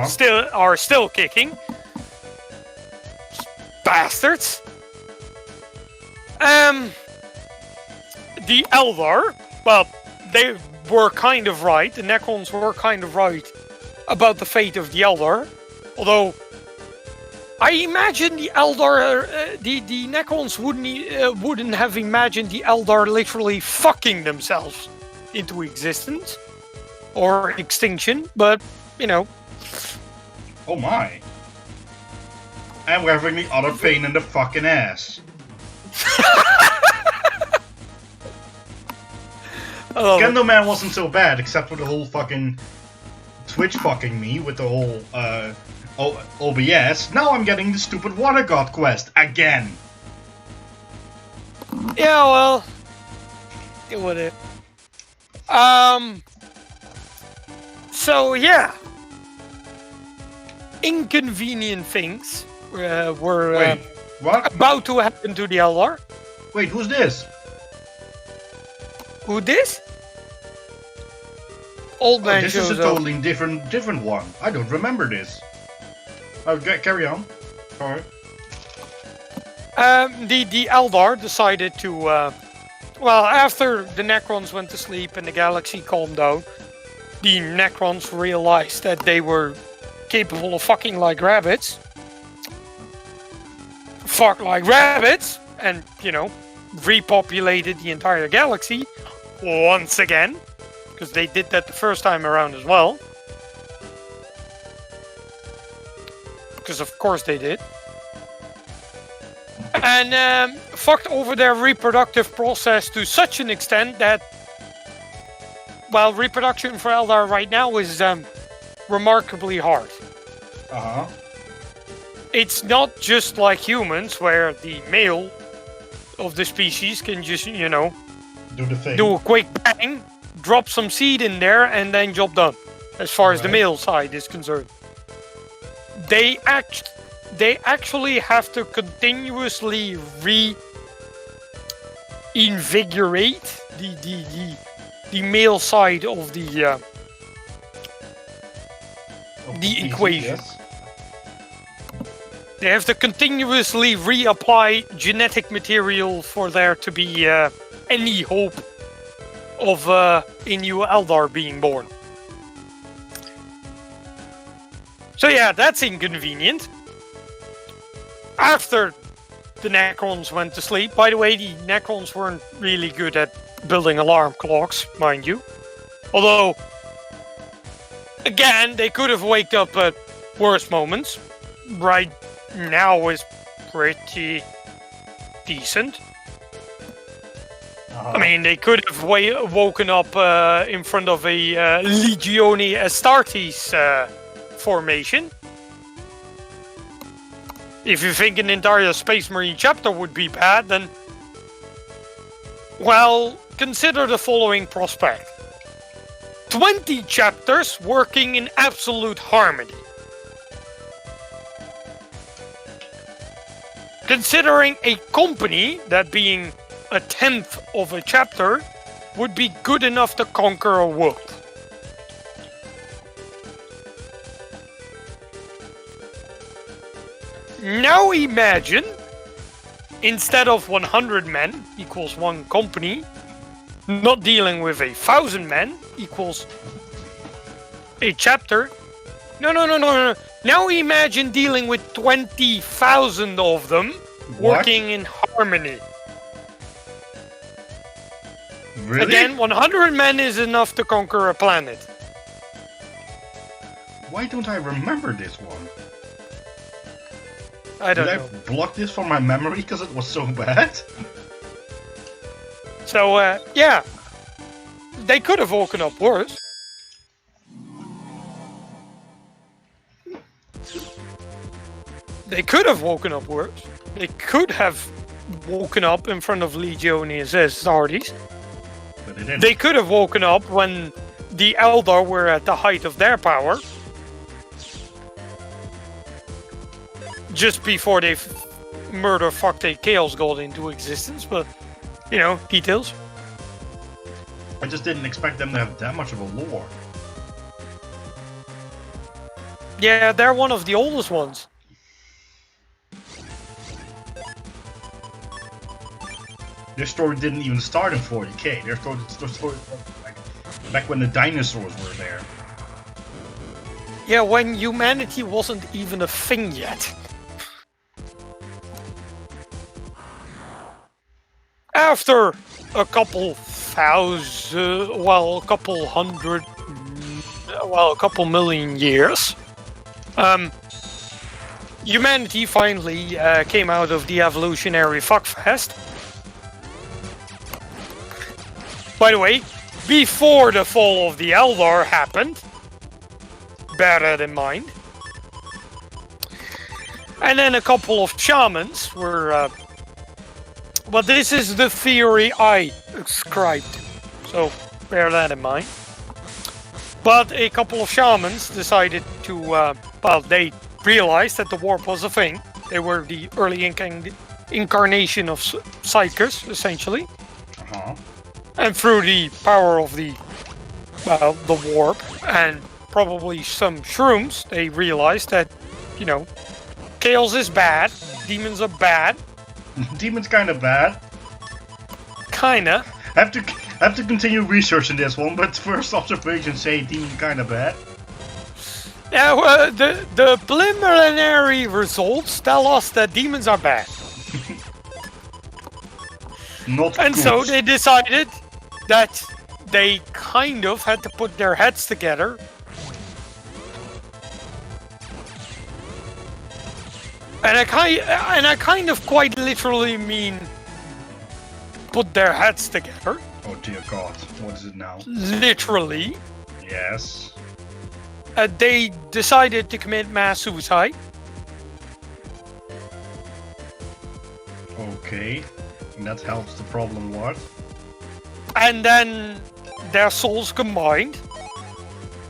are still kicking. Bastards. The Eldar, well, they were kind of right. The Necrons were kind of right about the fate of the Eldar, although I imagine the Eldar, the Necrons wouldn't have imagined the Eldar literally fucking themselves into existence or extinction, but you know. Oh my! And we're having the other pain in the fucking ass. Kendo Man wasn't so bad, except for the whole fucking Twitch fucking me with the whole OBS. Now I'm getting the stupid Water God quest again. Yeah, well, deal with it. So yeah, inconvenient things were about to happen to the Eldar. Wait, who's this? Who this? Old man this shows is a up. totally different one. I don't remember this. Carry on. Alright. The Eldar decided to, well, after the Necrons went to sleep and the galaxy calmed down, the Necrons realized that they were capable of fucking like rabbits. Fuck like rabbits, and, you know, repopulated the entire galaxy once again, because they did that the first time around as well. Because of course they did. And fucked over their reproductive process to such an extent that, well, reproduction for Eldar right now is remarkably hard. Uh-huh. It's not just like humans, where the male of the species can just, you know, do the thing. Do a quick bang, drop some seed in there, and then job done. As far as the male side is concerned, they actually have to continuously reinvigorate the male side of the equation. Yes. They have to continuously reapply genetic material for there to be any hope of a new Eldar being born. So yeah, that's inconvenient. After the Necrons went to sleep, by the way, the Necrons weren't really good at building alarm clocks, mind you. Although, again, they could have waked up at worse moments. Right now is pretty decent. I mean, they could have woken up in front of a Legione Astartes formation. If you think an entire Space Marine chapter would be bad, then... Well, consider the following prospect. 20 chapters working in absolute harmony. Considering a company, that being a 10th of a chapter, would be good enough to conquer a world. Now imagine, instead of 100 men equals one company, not dealing with 1,000 men equals a chapter. No. Now imagine dealing with 20,000 of them working in harmony. Really? Again, 100 men is enough to conquer a planet. Why don't I remember this one? I don't know. Did I block this from my memory because it was so bad? So, yeah. They could have woken up worse. They could have woken up worse. They could have woken up in front of Legione Astartes. But they didn't. They could have woken up when the Eldar were at the height of their power. Just before they fucked a Chaos God into existence, but, you know, details. I just didn't expect them to have that much of a lore. Yeah, they're one of the oldest ones. Their story didn't even start in 40k. Their story like back when the dinosaurs were there. Yeah, when humanity wasn't even a thing yet. After a couple million years, humanity finally came out of the evolutionary fuckfest. By the way, before the fall of the Eldar happened, bear that in mind. And then a couple of shamans were... But this is the theory I ascribed, so bear that in mind. But a couple of shamans decided to, well, they realized that the warp was a thing. They were the early incarnation of psychers, essentially. And through the power of the warp and probably some shrooms, they realized that, you know, chaos is bad, demons are bad. Demon's kind of bad. Kinda. I have to continue researching this one, but first observations say demon kind of bad. Yeah, the preliminary results tell us that demons are bad. Not and good. So they decided that they kind of had to put their heads together. And I kind of quite literally mean put their heads together. Oh dear God, what is it now? Literally. Yes. They decided to commit mass suicide. Okay. And that helps the problem what? And then their souls combined.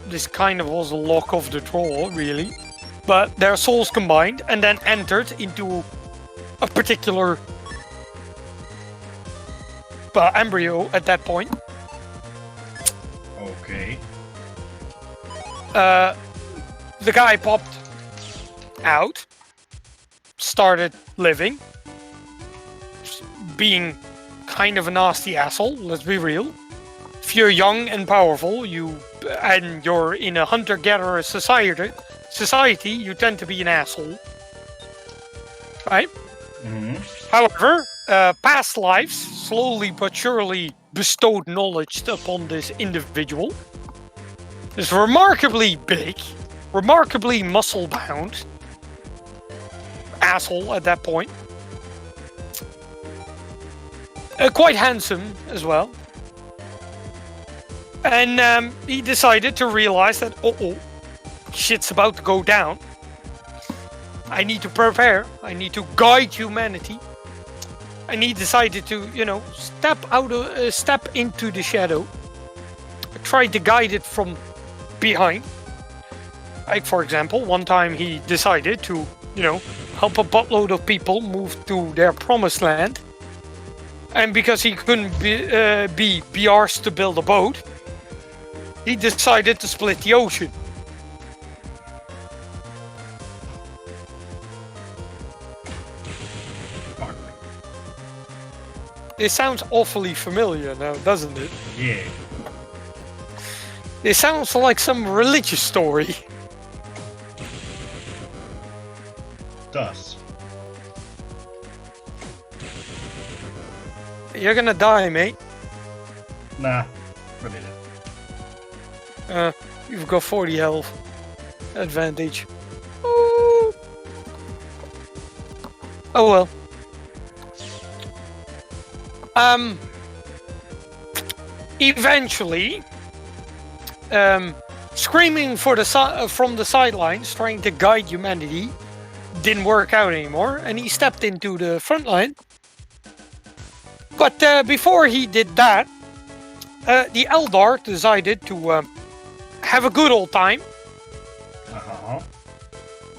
This kind of was a lock of the draw, really. But their souls combined and then entered into a particular embryo at that point. Okay. The guy popped out, started living, being kind of a nasty asshole, let's be real. If you're young and powerful, and you're in a hunter-gatherer society, you tend to be an asshole. Right? Mm-hmm. However, past lives slowly but surely bestowed knowledge upon this individual. Is remarkably big, remarkably muscle-bound asshole at that point. Quite handsome as well. And he decided to realize that, shit's about to go down. I need to prepare. I need to guide humanity. And he decided to, step into the shadow. Try to guide it from behind. Like, for example, one time he decided to, help a buttload of people move to their promised land. And because he couldn't be arsed to build a boat, he decided to split the ocean. It sounds awfully familiar now, doesn't it? Yeah. It sounds like some religious story. Does. You're gonna die, mate. Nah, really did. You've got 40 health. Advantage. Ooh. Oh well. Eventually, screaming from the sidelines, trying to guide humanity, didn't work out anymore, and he stepped into the front line. But before he did that, the Eldar decided to have a good old time. Uh-huh.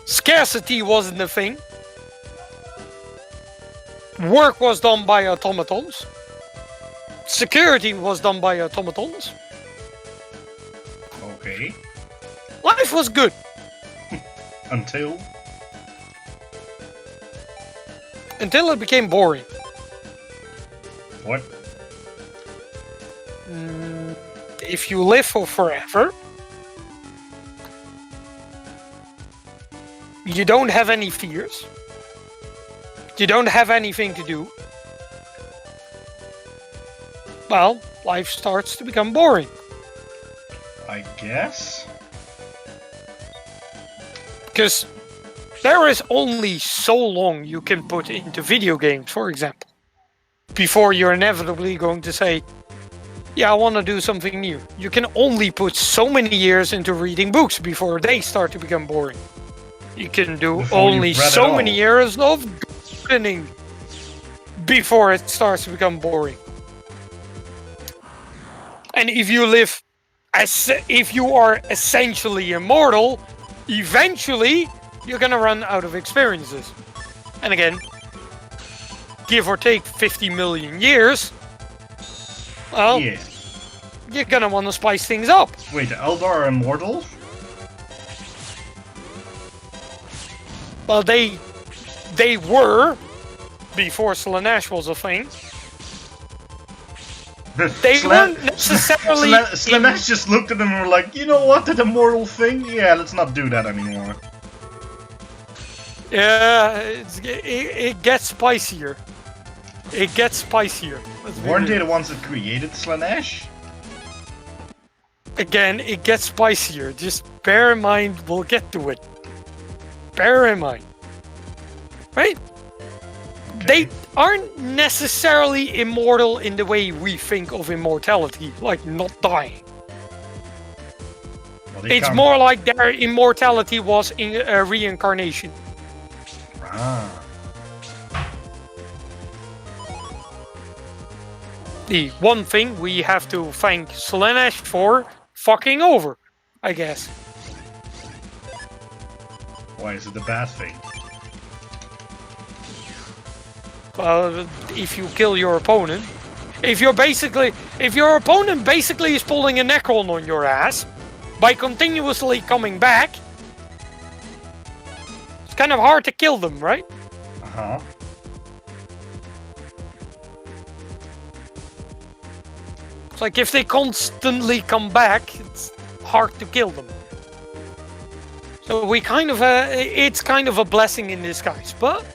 Scarcity wasn't a thing. Work was done by automatons. Security was done by automatons. Okay. Life was good. Until it became boring. What? If you live for forever, you don't have any fears. You don't have anything to do. Well, life starts to become boring. I guess? Because there is only so long you can put into video games, for example, before you're inevitably going to say, yeah, I want to do something new. You can only put so many years into reading books before they start to become boring. You can do Before only so many years of gardening before it starts to become boring. And if you are essentially immortal, eventually you're gonna run out of experiences. And again, give or take 50 million years, well, Yeah. you're gonna want to spice things up. Wait, the Eldar are immortal? Well, they were before Slanesh was a thing. They weren't necessarily. Slanesh just looked at them and were like, you know what, that immortal thing? Yeah, let's not do that anymore. Yeah, it gets spicier. It gets spicier. Weren't they the ones that created Slanesh? Again, it gets spicier. Just bear in mind, we'll get to it. Bear in mind. Right? Okay. They aren't necessarily immortal in the way we think of immortality, like not dying. Well, It's more like their immortality was in reincarnation. Ah. the one thing we have to thank Slanesh for fucking over, I guess. Why is it a bad thing? Well, if you kill your opponent, if your opponent basically is pulling a Necron on your ass by continuously coming back, it's kind of hard to kill them, right? Uh-huh. It's like if they constantly come back, it's hard to kill them. So we kind of, it's kind of a blessing in disguise. But,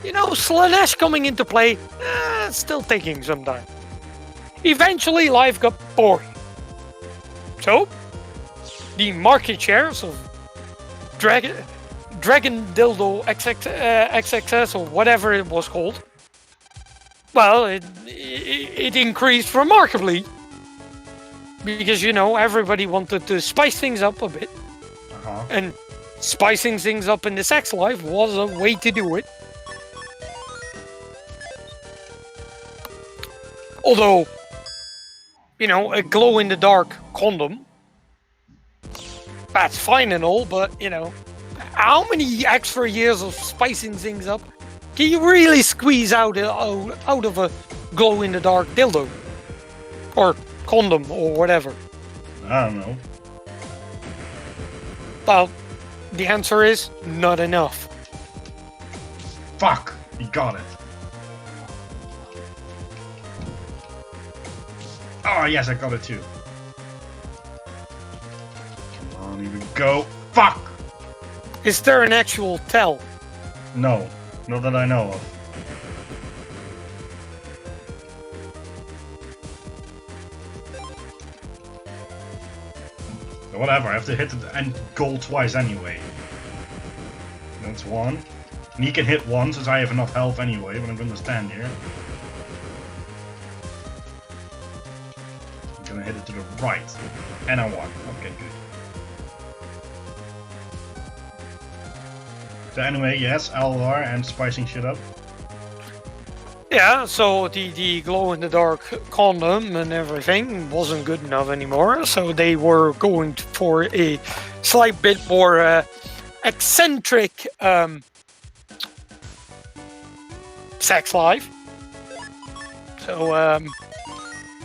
you know, Slanesh coming into play, it's still taking some time. Eventually, life got boring. So, the market shares of Dragon Dildo XXS or whatever it was called, well, it increased remarkably. Because, you know, everybody wanted to spice things up a bit. And spicing things up in the sex life was a way to do it. Although, you know, a glow-in-the-dark condom, that's fine and all, but, you know, how many extra years of spicing things up can you really squeeze out of a glow-in-the-dark dildo? Or condom, or whatever? I don't know. Well, the answer is not enough. Fuck! You got it. Oh, yes, I got it too. Come on, here we go. Fuck! Is there an actual tell? No, not that I know of. Whatever, I have to hit the end goal twice anyway. That's one. And he can hit one since I have enough health anyway, but I'm gonna stand here. I'm gonna hit it to the right. And I won. Okay, good. So anyway, yes, Eldar and spicing shit up. Yeah, so the glow-in-the-dark condom and everything wasn't good enough anymore, so they were going for a slight bit more eccentric sex life. So,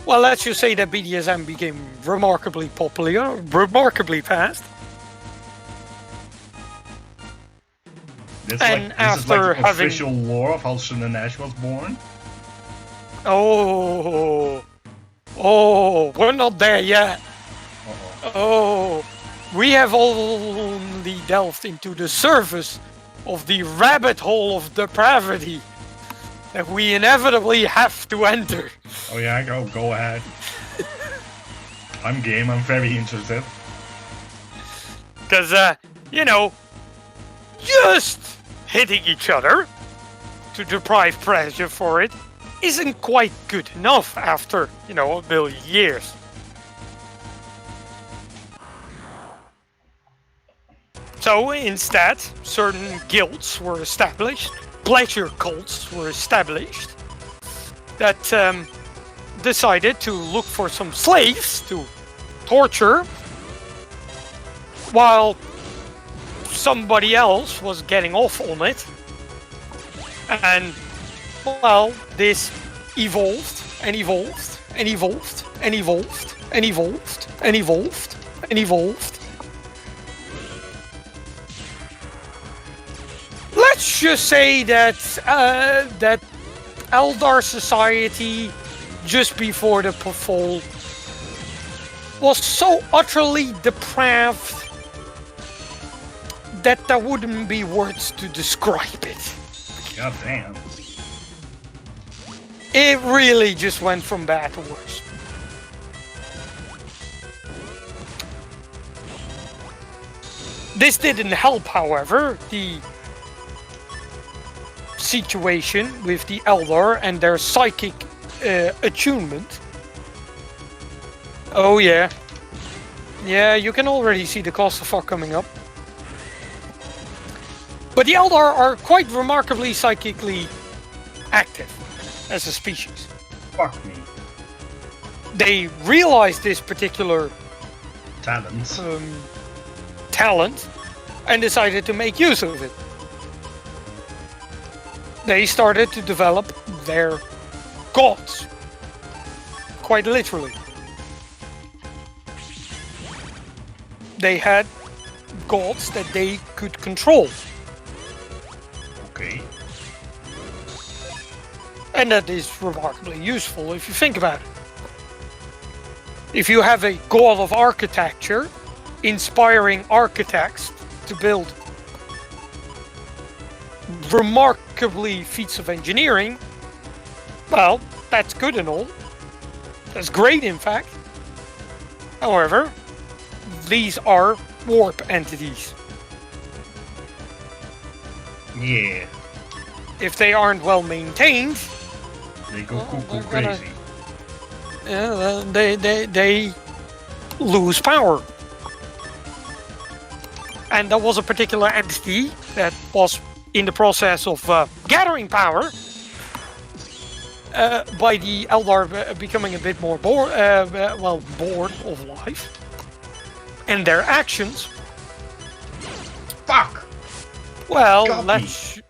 well, let's just say that BDSM became remarkably popular, remarkably fast. This and is like the official lore of how Slanesh was born. Oh, we're not there yet. Oh, we have only delved into the surface of the rabbit hole of depravity that we inevitably have to enter. Oh yeah, go ahead. I'm game. I'm very interested. Because you know, just hitting each other to deprive pleasure for it isn't quite good enough after, you know, a billion years. So instead, certain guilds were established, pleasure cults were established, that decided to look for some slaves to torture while somebody else was getting off on it. And, well, this evolved and evolved and evolved and evolved and evolved and evolved and evolved. Let's just say that that Eldar society just before the fall was so utterly depraved that there wouldn't be words to describe it. God damn. It really just went from bad to worse. This didn't help, however, the situation with the Eldar and their psychic attunement. Oh yeah. Yeah, you can already see the clusterfuck coming up. But the Eldar are quite remarkably psychically active as a species. Fuck me. they realized this particular talent and decided to make use of it. They started to develop their gods, quite literally. They had gods that they could control. Okay. And that is remarkably useful if you think about it. If you have a god of architecture, inspiring architects to build remarkably feats of engineering, well, that's good and all. That's great, in fact. However, these are warp entities. Yeah. If they aren't well maintained, they go cuckoo crazy. Yeah, they lose power. And there was a particular entity that was in the process of gathering power by the Eldar becoming a bit more bored of life and their actions. Fuck! Well, let's...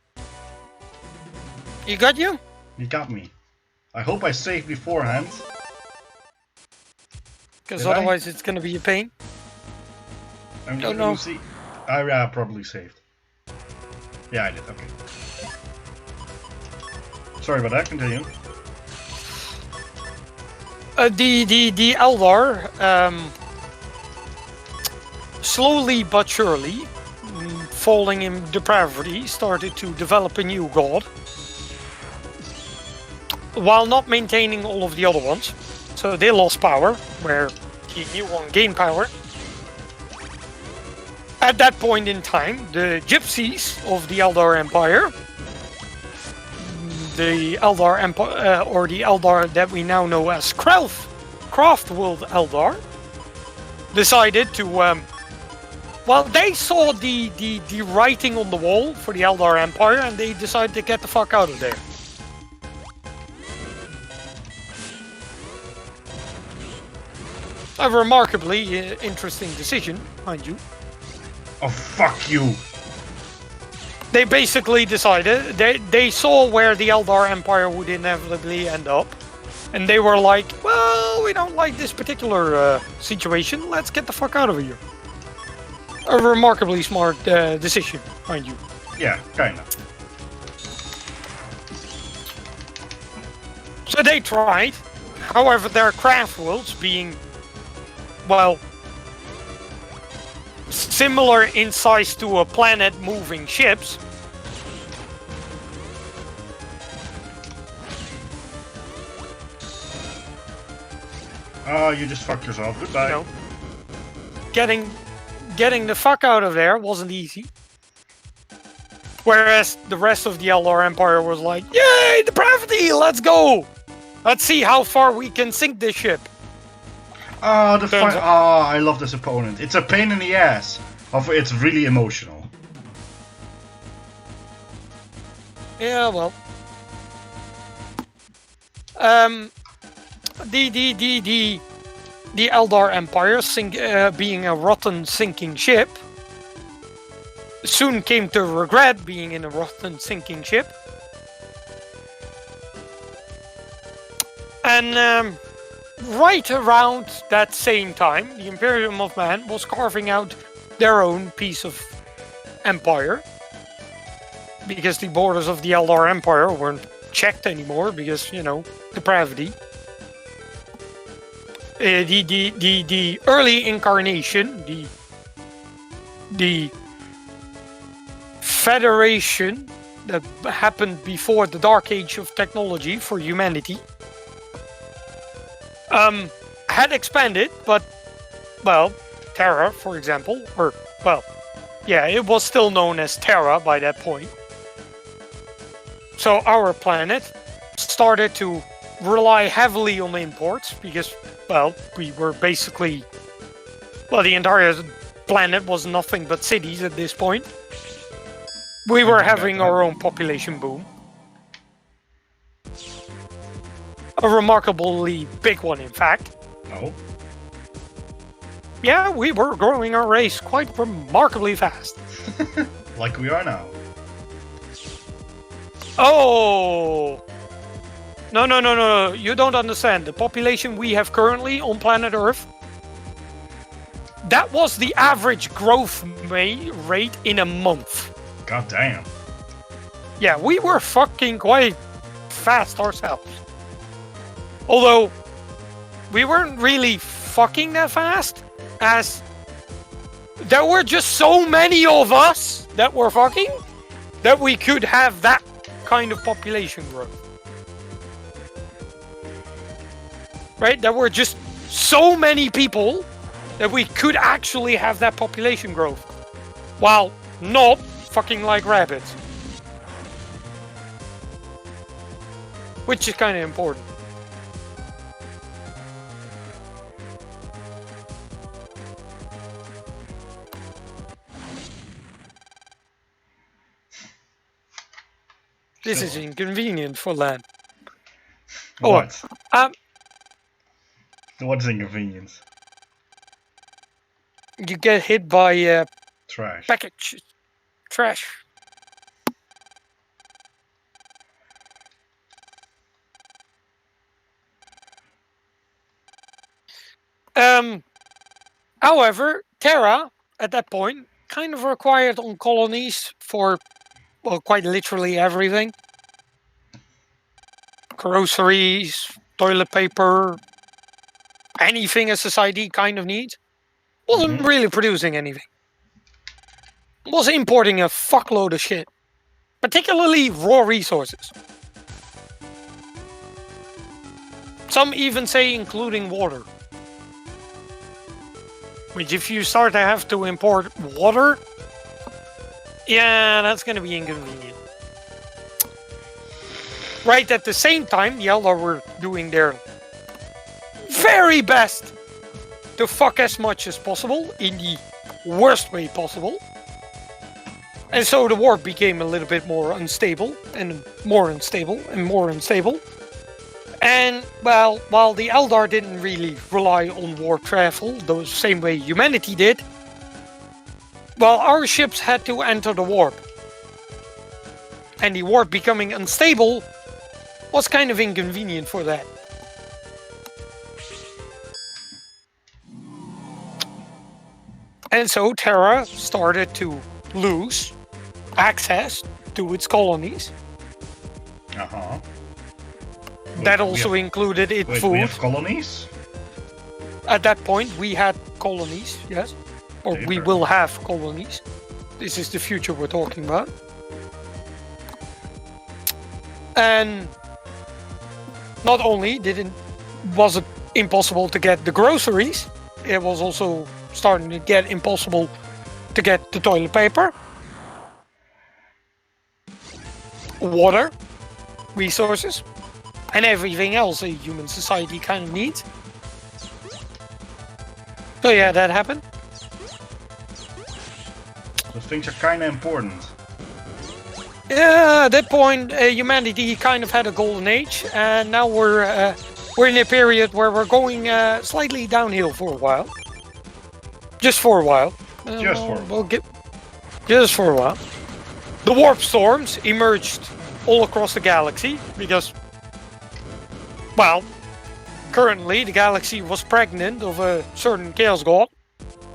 You got you? You got me. I hope I saved beforehand. Because otherwise it's gonna be a pain. I'm just gonna see. I probably saved. Yeah, I did. Okay. Sorry about that. Continue. The Eldar, slowly but surely, falling in depravity, started to develop a new god, while not maintaining all of the other ones. So they lost power, where the new one gained power. At that point in time, the gypsies of the Eldar Empire, the Eldar Empire, or the Eldar that we now know as Craftworld Eldar, decided to, well, they saw the writing on the wall for the Eldar Empire, and they decided to get the fuck out of there. A remarkably interesting decision, mind you. Oh, fuck you! They basically decided, they saw where the Eldar Empire would inevitably end up, and they were like, well, we don't like this particular situation, let's get the fuck out of here. A remarkably smart decision, mind you. Yeah, kinda. So they tried, however their craft worlds being, well, similar in size to a planet moving ships, oh, you just fucked yourself. Goodbye. You know, getting the fuck out of there wasn't easy. Whereas the rest of the Eldar Empire was like, yay, depravity, let's go! Let's see how far we can sink this ship. Oh, I love this opponent. It's a pain in the ass. It's really emotional. Yeah, well. The Eldar Empire, being a rotten sinking ship, soon came to regret being in a rotten sinking ship. And right around that same time, the Imperium of Man was carving out their own piece of empire. Because the borders of the Eldar Empire weren't checked anymore, because, you know, depravity. The early incarnation, the Federation that happened before the Dark Age of technology for humanity, had expanded, but, well, Terra, for example, or, well, yeah, it was still known as Terra by that point. So our planet started to rely heavily on imports because, well, we were basically, well, the entire planet was nothing but cities at this point. We were having our own population boom. A remarkably big one, in fact. Oh? Yeah, we were growing our race quite remarkably fast. Like we are now. Oh! No. You don't understand. The population we have currently on planet Earth, that was the average growth rate in a month. God damn. Yeah, we were fucking quite fast ourselves. Although, we weren't really fucking that fast, as there were just so many of us that were fucking, that we could have that kind of population growth. Right? There were just so many people that we could actually have that population growth. While not fucking like rabbits. Which is kind of important. This is inconvenient for land. What? Oh, What is inconvenience? you get hit by Trash. trash. However, Terra at that point kind of required on colonies for, well, quite literally everything. Groceries, toilet paper, anything a society kind of needs. Wasn't really producing anything. Was importing a fuckload of shit. Particularly raw resources. Some even say including water. Which if you start to have to import water, yeah, that's going to be inconvenient. Right at the same time, the Eldar were doing their very best to fuck as much as possible in the worst way possible. And so the war became a little bit more unstable and more unstable and more unstable. And, well, while the Eldar didn't really rely on warp travel the same way humanity did, well, our ships had to enter the warp. And the warp becoming unstable was kind of inconvenient for that. And so Terra started to lose access to its colonies. Uh-huh. That also included its food. We have colonies? At that point, we had colonies, yes. Or we will have colonies. This is the future we're talking about. And not only was it impossible to get the groceries, it was also starting to get impossible to get the toilet paper, water, resources, and everything else a human society kind of needs. So yeah, that happened. Those things are kind of important. Yeah, at that point, humanity kind of had a golden age, and now we're in a period where we're going slightly downhill for a while. Just for a while. Just for a while. The warp storms emerged all across the galaxy because, well, currently the galaxy was pregnant of a certain chaos god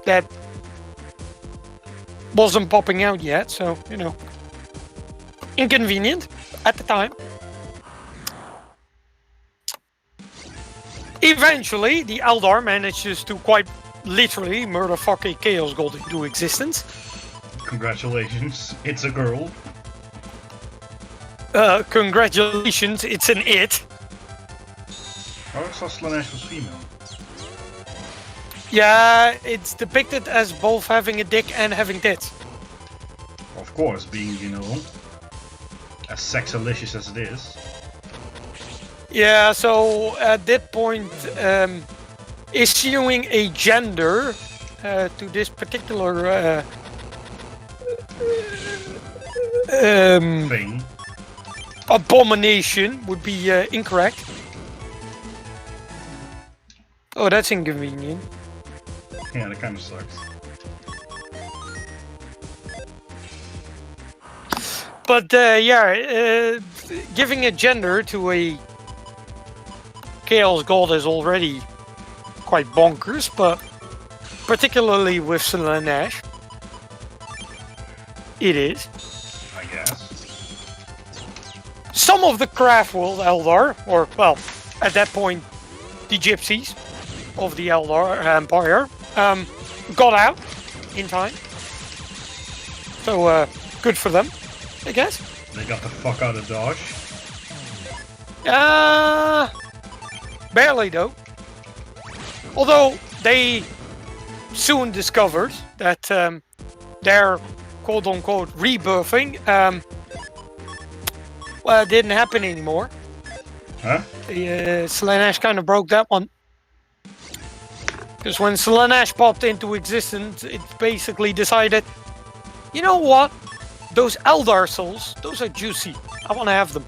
that wasn't popping out yet, so, you know, inconvenient at the time. Eventually, the Eldar manages to quite literally murderfuck a chaos god into existence. Congratulations, it's a girl. Congratulations, it's an it. Oh, I saw Slanesh was female. Yeah, it's depicted as both having a dick and having tits. Of course, being, you know, as sexalicious as it is. Yeah, so at that point, issuing a gender to this particular thing. Abomination would be incorrect. Oh, that's inconvenient. Yeah, that kind of sucks. But giving a gender to a Chaos God is already quite bonkers, but particularly with Slaanesh, it is. I guess. Some of the Craft World Eldar, or well, at that point, the gypsies of the Eldar Empire, got out in time. So good for them, I guess. They got the fuck out of Dodge. Barely though. Although they soon discovered that their quote-unquote rebirthing didn't happen anymore. Huh? Slaanesh kind of broke that one. Because when Slaanesh popped into existence, it basically decided, you know what? Those Eldar souls, those are juicy. I want to have them.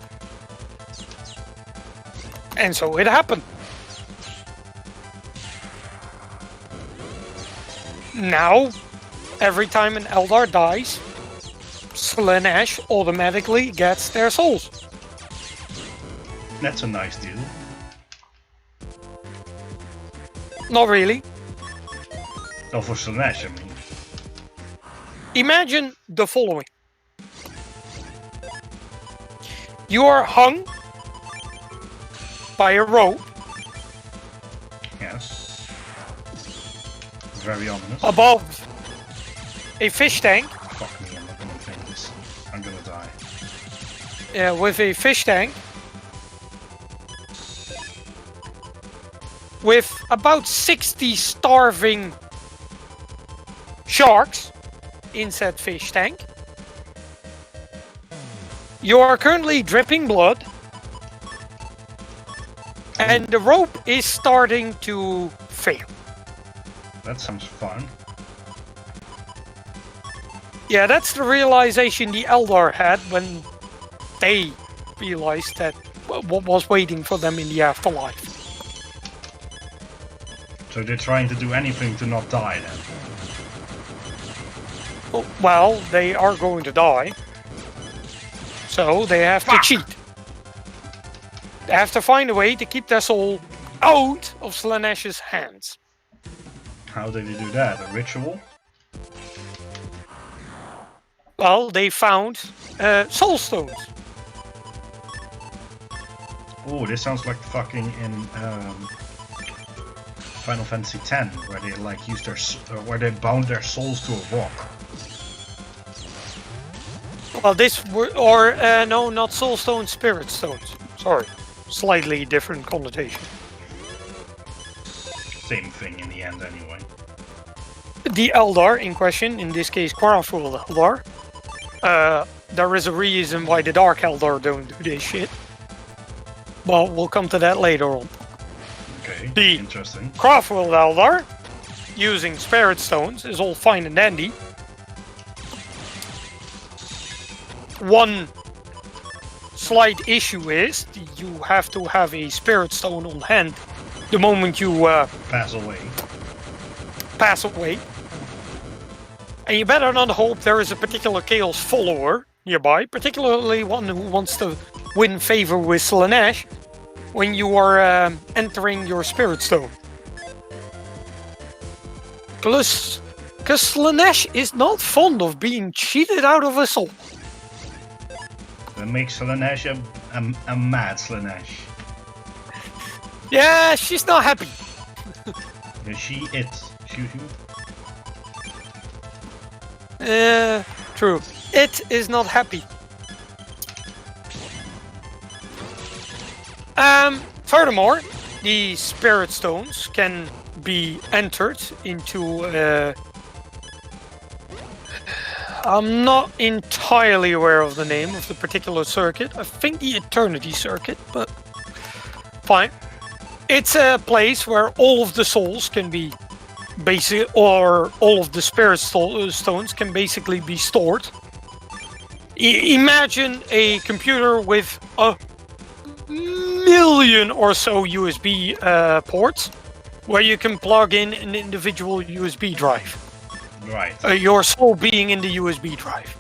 And so it happened. Now, every time an Eldar dies, Slaanesh automatically gets their souls. That's a nice deal. Not really. Oh, for Slaanesh, I mean. Imagine the following. You are hung by a rope. Yes. Very ominous. Above a fish tank. Fuck me, I'm not gonna think this. I'm gonna die. With a fish tank. With about 60 starving sharks in said fish tank. You are currently dripping blood. And the rope is starting to fail. That sounds fun. Yeah, that's the realization the Eldar had when they realized that what was waiting for them in the afterlife. So they're trying to do anything to not die then? Well, they are going to die. So they have to cheat. They have to find a way to keep their soul out of Slaanesh's hands. How did they do that? A ritual? Well, they found soul stones. Oh, this sounds like fucking in Final Fantasy X, where they like used their where they bound their souls to a rock. Well, no, not soul stones, spirit stones. Sorry, slightly different connotation. Same thing in the end, anyway. The Eldar in question, in this case, Craft World Eldar. There is a reason why the Dark Eldar don't do this shit. Well, we'll come to that later on. Okay, interesting. Craft World Eldar, using spirit stones, is all fine and dandy. One slight issue is you have to have a spirit stone on hand the moment you pass away. And you better not hope there is a particular Chaos follower nearby, particularly one who wants to win favor with Slaanesh when you are entering your spirit stone. Because Slaanesh is not fond of being cheated out of a soul. That makes Slaanesh a mad Slaanesh. Yeah, she's not happy. Yeah, she. True. It is not happy. Furthermore, the spirit stones can be entered into I'm not entirely aware of the name of the particular circuit. I think the Eternity Circuit, but fine. It's a place where all of the souls can be or all of the spirit stones can basically be stored. Imagine a computer with a million or so USB ports where you can plug in an individual USB drive. Right. Your soul being in the USB drive.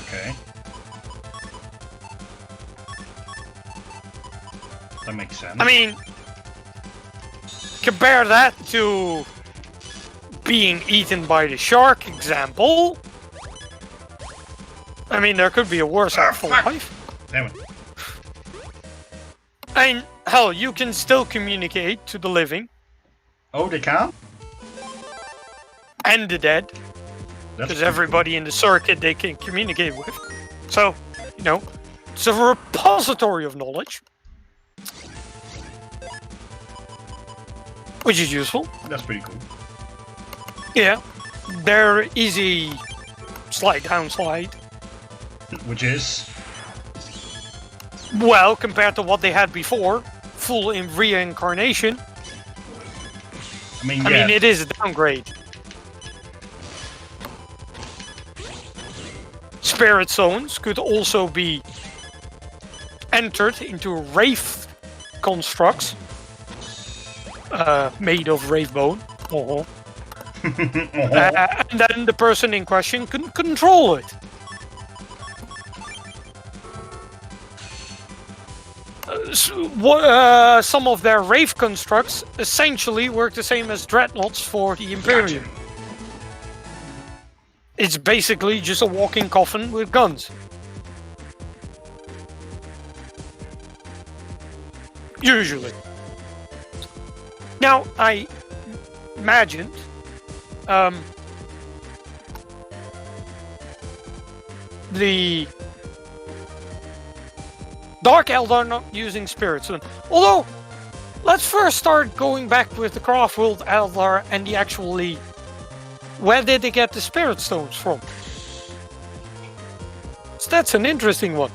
Okay. That makes sense. I mean, compare that to being eaten by the shark example. I mean, there could be a worse afterlife. Damn it. And hell, you can still communicate to the living. Oh, they can? And the dead. Because everybody in the circuit they can communicate with. So, you know, it's a repository of knowledge. Which is useful. That's pretty cool. Yeah. There is a slight downside. Which is? Well, compared to what they had before, full in reincarnation. I mean, it is a downgrade. Spirit zones could also be entered into wraith constructs made of wraith bone. And then the person in question can control it. Some of their wraith constructs essentially work the same as dreadnoughts for the Imperium. Gotcha. It's basically just a walking coffin with guns. Usually. Now, I imagined the Dark Eldar not using Spirit Stone. Although, let's first start going back with the Craftworld Eldar and the actually... Where did they get the Spirit Stones from? So that's an interesting one.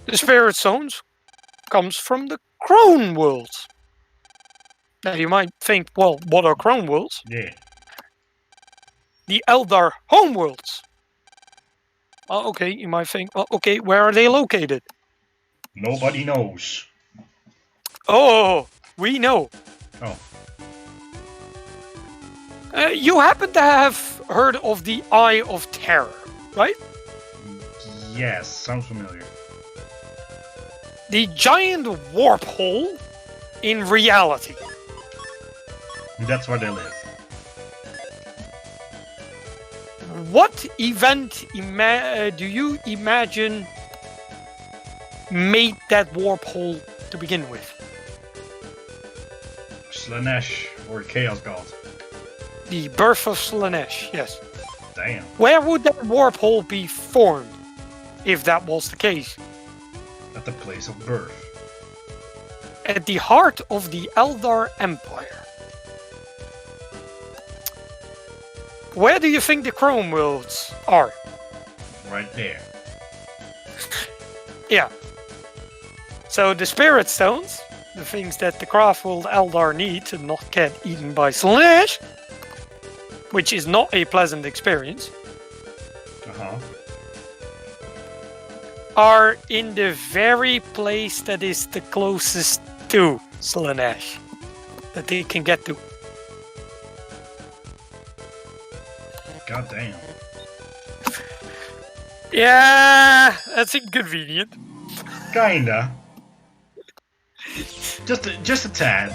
The Spirit Stones comes from the Crone Worlds. Now you might think, well, what are Crone Worlds? Yeah. The Eldar Homeworlds. Oh, okay, you might think, oh, okay, where are they located? Nobody knows. Oh, we know. Oh. You happen to have heard of the Eye of Terror, right? Yes, sounds familiar. The giant warp hole in reality. That's where they live. What event do you imagine made that warp hole to begin with? Slanesh, or Chaos God. The birth of Slanesh, yes. Damn. Where would that warp hole be formed, if that was the case? At the place of birth. At the heart of the Eldar Empire. Where do you think the Chrome Worlds are? Right there. Yeah. So the Spirit Stones, the things that the Craftworld Eldar need to not get eaten by Slanesh, which is not a pleasant experience, are in the very place that is the closest to Slanesh that they can get to. God damn. Yeah, that's inconvenient. Kinda. Just a tad.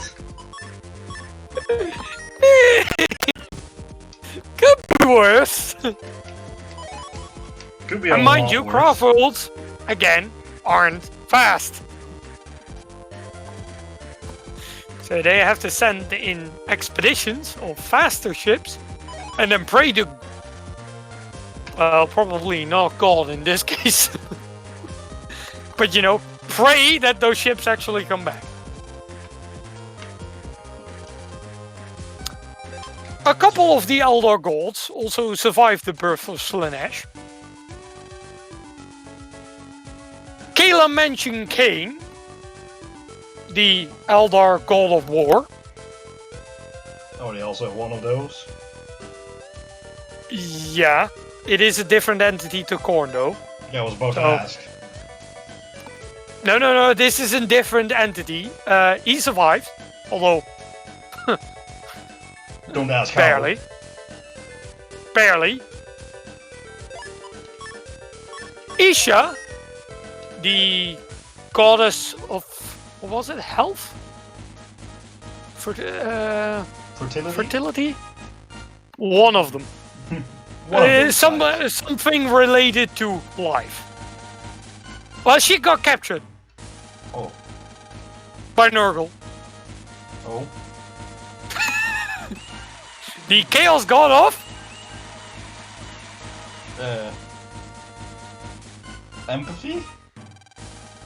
Could be worse. Could be a and mind lot you, worse. Craftworlds, again, aren't fast. So they have to send in expeditions of faster ships and then pray to, well, probably not God in this case. But, you know, pray that those ships actually come back. A couple of the Eldar gods also survived the birth of Slanesh. Kayla mentioned Cain, the Eldar god of war. Oh, they also have one of those? Yeah, it is a different entity to Khorne though. Yeah, I was about to ask. No. This is a different entity. He survived, although don't ask how. Barely. Isha, the goddess of what was it? Health? Fertility? One of them. Something related to life. Well, she got captured. Oh. By Nurgle. Oh. The Chaos God of empathy?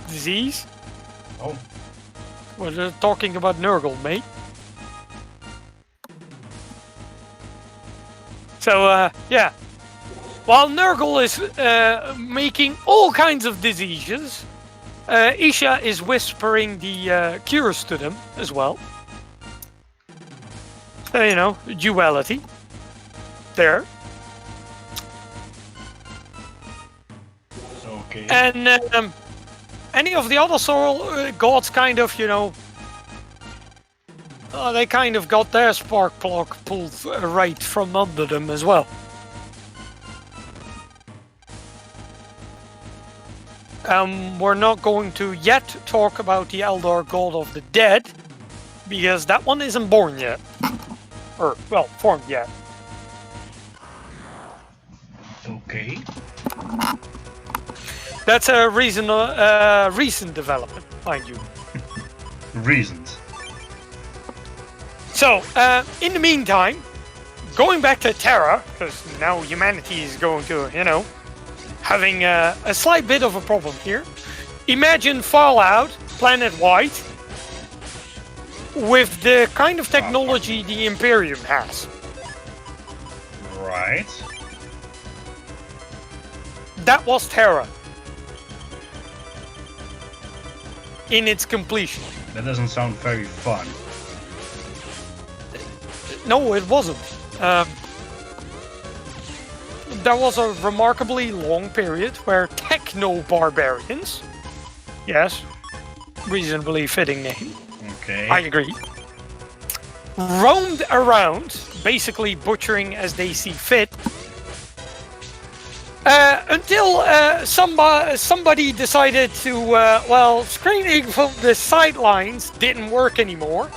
Disease? Oh. We're talking about Nurgle, mate. So, yeah. While Nurgle is making all kinds of diseases, Isha is whispering the cures to them as well. So, you know, duality. There. Okay. And any of the other soul gods kind of, you know, they kind of got their spark plug pulled right from under them as well. We're not going to yet talk about the Eldar God of the Dead, because that one isn't born yet. Or, well, formed yet. Okay. That's a recent development, mind you. Reasons. So, in the meantime, going back to Terra, because now humanity is going to, you know, having a slight bit of a problem here. Imagine Fallout, planet-wide, with the kind of technology the Imperium has. Right. That was Terra. In its completion. That doesn't sound very fun. No, it wasn't. There was a remarkably long period where techno-barbarians, yes, reasonably fitting name, okay, I agree, roamed around, basically butchering as they see fit, until somebody decided to, well, screening from the sidelines didn't work anymore.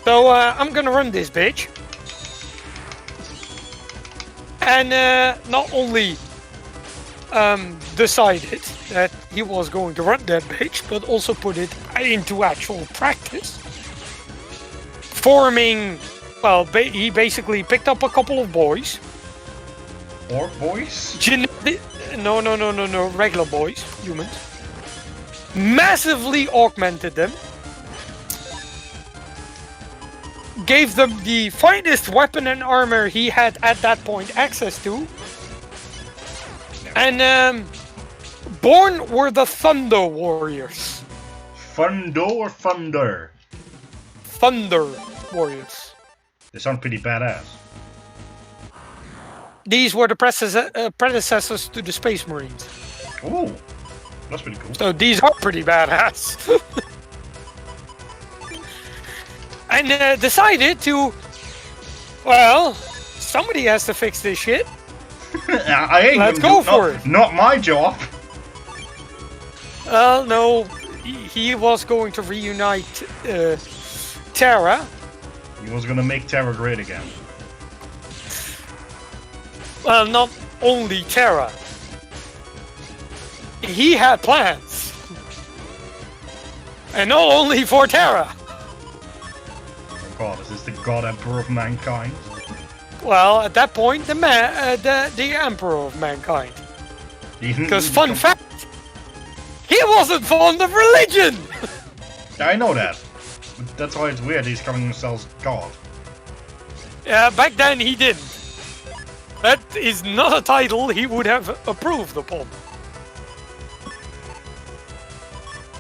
So I'm gonna run this bitch. And not only decided that he was going to run that bitch, but also put it into actual practice. Forming, well, he basically picked up a couple of boys. Orc boys? No, regular boys, humans. Massively augmented them. Gave them the finest weapon and armor he had at that point access to. And born were the Thunder Warriors. Thunder or Thunder? Thunder Warriors. They sound pretty badass. These were the predecessors to the Space Marines. Ooh, that's pretty cool. So these are pretty badass. And decided to, well, somebody has to fix this shit. Let's go for it. Not my job. Well, no, he was going to reunite Terra. He was going to make Terra great again. Well, not only Terra. He had plans. And not only for Terra. God, is this the God Emperor of mankind? Well, at that point, the Emperor of mankind. Because fun fact, he wasn't fond of religion. I know that. But that's why it's weird he's calling himself God. Yeah, back then he didn't. That is not a title he would have approved upon.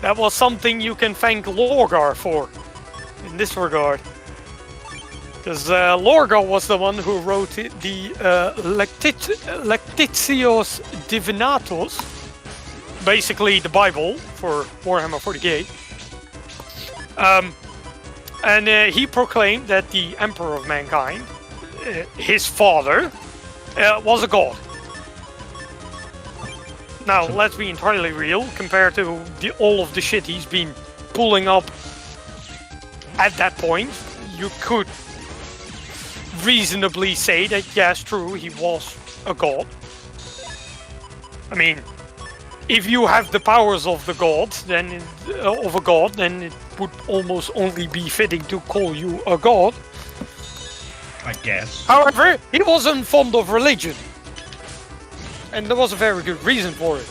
That was something you can thank Lorgar for, in this regard. Because Lorgar was the one who wrote the Lectitios Divinatos, basically the Bible for Warhammer 40k. And he proclaimed that the Emperor of Mankind, his father, was a god. Now, let's be entirely real, compared to all of the shit he's been pulling up at that point, you could reasonably say that, yes, true, he was a god. I mean, if you have the powers of the god, then it would almost only be fitting to call you a god. I guess. However, he wasn't fond of religion. And there was a very good reason for it.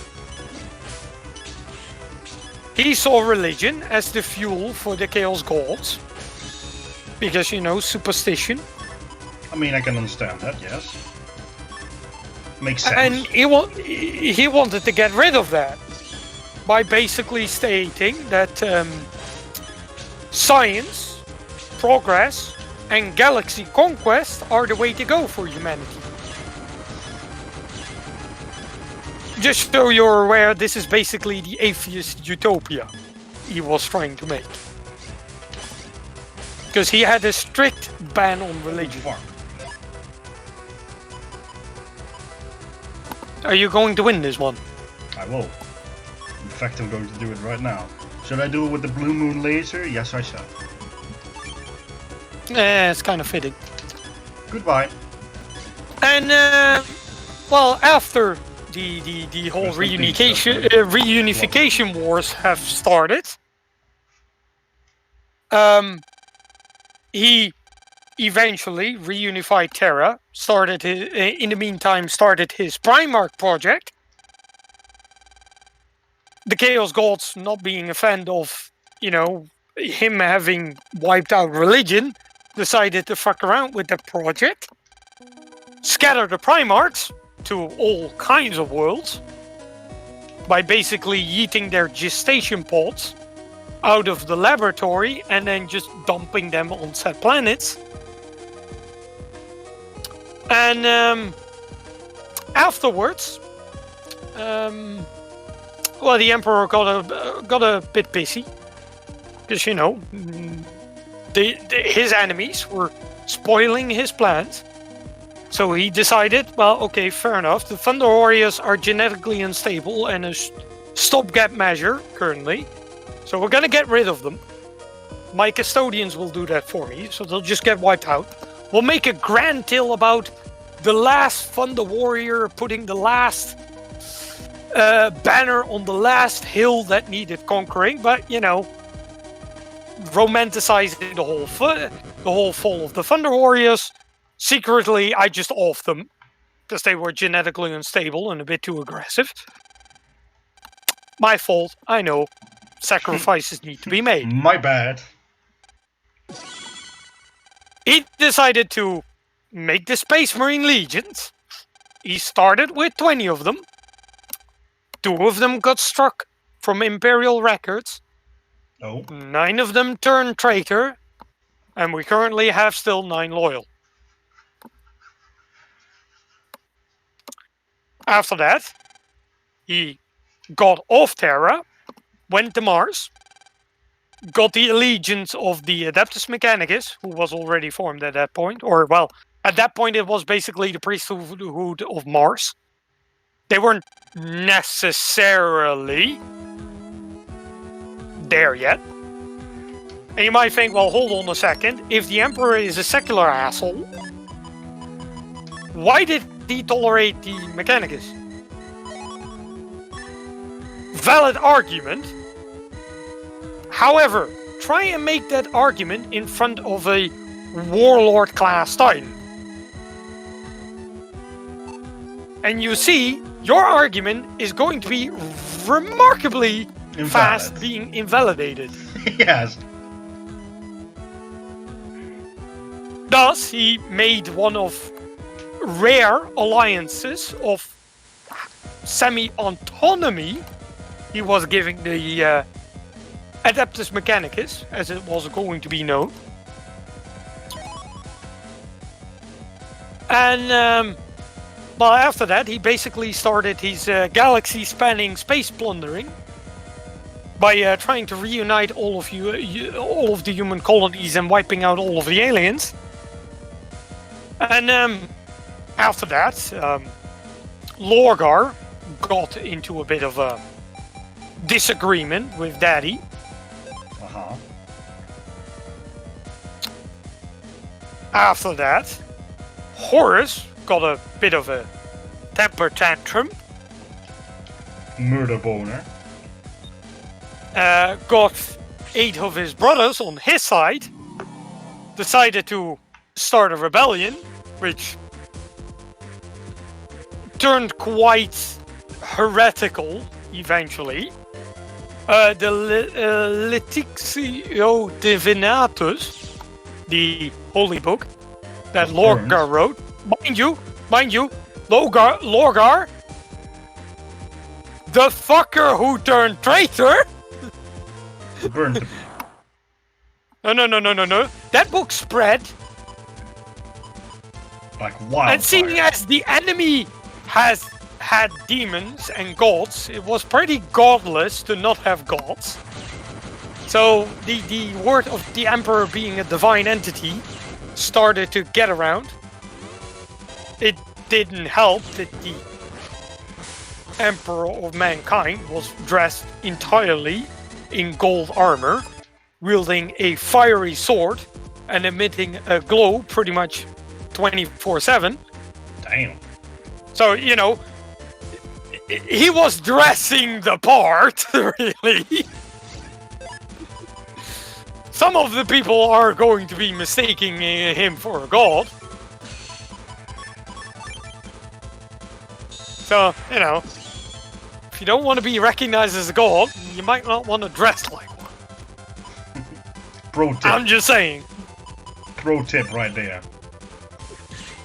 He saw religion as the fuel for the Chaos Gods. Because, you know, superstition. I mean, I can understand that, yes. Makes sense. And he wanted to get rid of that. By basically stating that science, progress, and galaxy conquest are the way to go for humanity. Just so you're aware, this is basically the atheist utopia he was trying to make. Because he had a strict ban on religion. Are you going to win this one? I will. In fact, I'm going to do it right now. Should I do it with the blue moon laser? Yes, I shall. It's kind of fitting. Goodbye. And, well, after the whole reunification wars have started, he eventually reunified Terra, in the meantime started his Primarch project. The Chaos Gods, not being a fan of, you know, him having wiped out religion, decided to fuck around with that project, scatter the Primarchs to all kinds of worlds by basically yeeting their gestation pods out of the laboratory and then just dumping them on said planets. And afterwards, well, the Emperor got a bit pissy because, you know, his enemies were spoiling his plans. So he decided, well, okay, fair enough. The Thunder Warriors are genetically unstable and a stopgap measure currently. So we're gonna get rid of them. My custodians will do that for me, so they'll just get wiped out. We'll make a grand tale about the last Thunder Warrior putting the last banner on the last hill that needed conquering, but, you know, romanticizing the whole fall of the Thunder Warriors. Secretly, I just offed them because they were genetically unstable and a bit too aggressive. My fault, I know. Sacrifices need to be made. My bad. He decided to make the Space Marine Legions. He started with 20 of them. 2 of them got struck from Imperial records. Oh. 9 of them turned traitor. And we currently have still 9 loyal. After that, he got off Terra, went to Mars, got the allegiance of the Adeptus Mechanicus, who was already formed at that point. Or, well, at that point it was basically the priesthood of Mars. They weren't necessarily there yet. And you might think, well, hold on a second. If the Emperor is a secular asshole, why did he tolerate the Mechanicus? Valid argument. However, try and make that argument in front of a Warlord class Titan. And you see, your argument is going to be remarkably fast being invalidated. Yes. Thus, he made one of rare alliances of semi-autonomy he was giving the Adeptus Mechanicus, as it was going to be known. And, Well, after that, he basically started his galaxy-spanning space plundering by trying to reunite all of all of the human colonies and wiping out all of the aliens. And after that, Lorgar got into a bit of a disagreement with Daddy. After that, Horus got a bit of a temper tantrum. Murder boner. Got 8 of his brothers on his side. Decided to start a rebellion, which turned quite heretical eventually. The Letixio Divinatus, the holy book that Lorgar wrote. Mind you, Lorgar, the fucker who turned traitor. Burned. No. That book spread. Like wildfire. And seeing as the enemy has had demons and gods, it was pretty godless to not have gods. So the word of the Emperor being a divine entity started to get around. It didn't help that the Emperor of Mankind was dressed entirely in gold armor, wielding a fiery sword and emitting a glow pretty much 24/7. Damn. So, you know, he was dressing the part, really. Some of the people are going to be mistaking him for a god. So, you know, if you don't want to be recognized as a god, you might not want to dress like one. Pro tip. I'm just saying. Pro tip right there.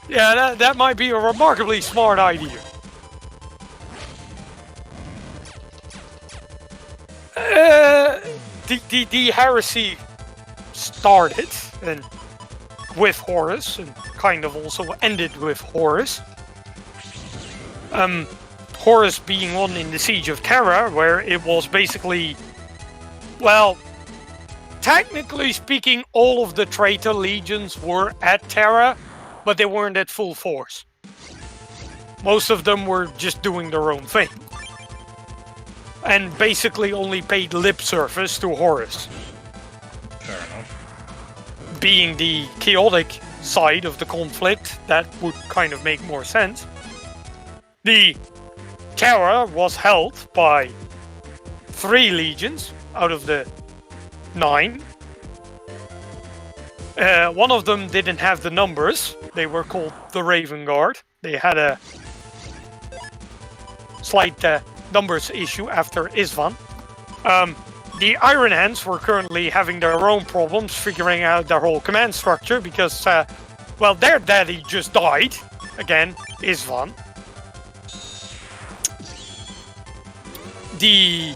Yeah, that might be a remarkably smart idea. The heresy started and with Horus and kind of also ended with Horus. Horus being one in the Siege of Terra, where it was basically, well, technically speaking, all of the traitor legions were at Terra, but they weren't at full force. Most of them were just doing their own thing. And basically only paid lip service to Horus. Fair enough. Being the chaotic side of the conflict, that would kind of make more sense. The Terra was held by 3 legions out of the 9. One of them didn't have the numbers. They were called the Raven Guard. They had a slight numbers issue after Isvan. The Iron Hands were currently having their own problems figuring out their whole command structure because, well, their daddy just died. Again, Isvan. The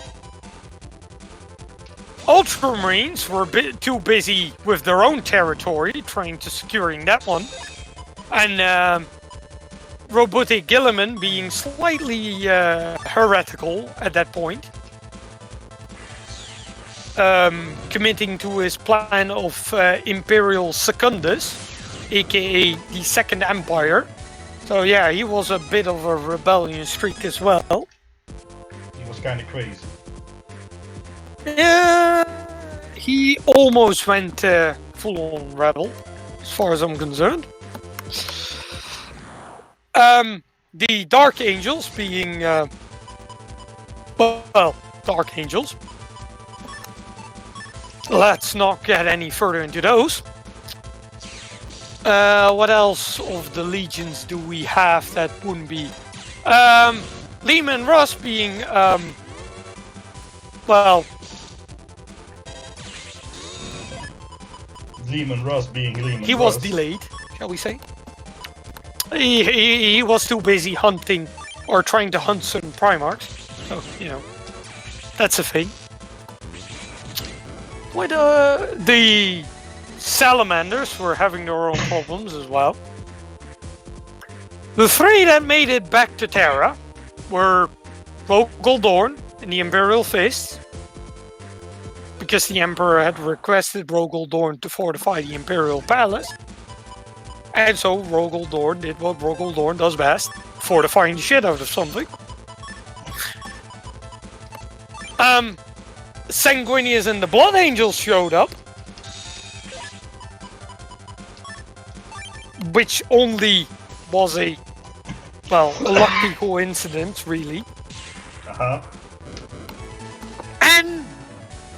Ultramarines were a bit too busy with their own territory, trying to securing that one. And Robotic Gilliman being slightly heretical at that point. Committing to his plan of Imperial Secundus, aka the Second Empire. So yeah, he was a bit of a rebellion streak as well. He was kind of crazy. Yeah, he almost went full-on rebel, as far as I'm concerned. The Dark Angels being, well, Dark Angels. Let's not get any further into those. What else of the legions do we have that wouldn't be? Lehman Russ being, well... Lehman Russ being Lehman Russ. He was delayed, shall we say. He was too busy hunting or trying to hunt certain Primarchs. So, you know, that's a thing. With the Salamanders were having their own problems as well. The three that made it back to Terra were Rogol Dorn and the Imperial Fists, because the Emperor had requested Rogol Dorn to fortify the Imperial Palace. And so Rogol Dorn did what Rogol Dorn does best, fortifying the shit out of something. Sanguinius and the Blood Angels showed up, which only was a lucky coincidence, really. And,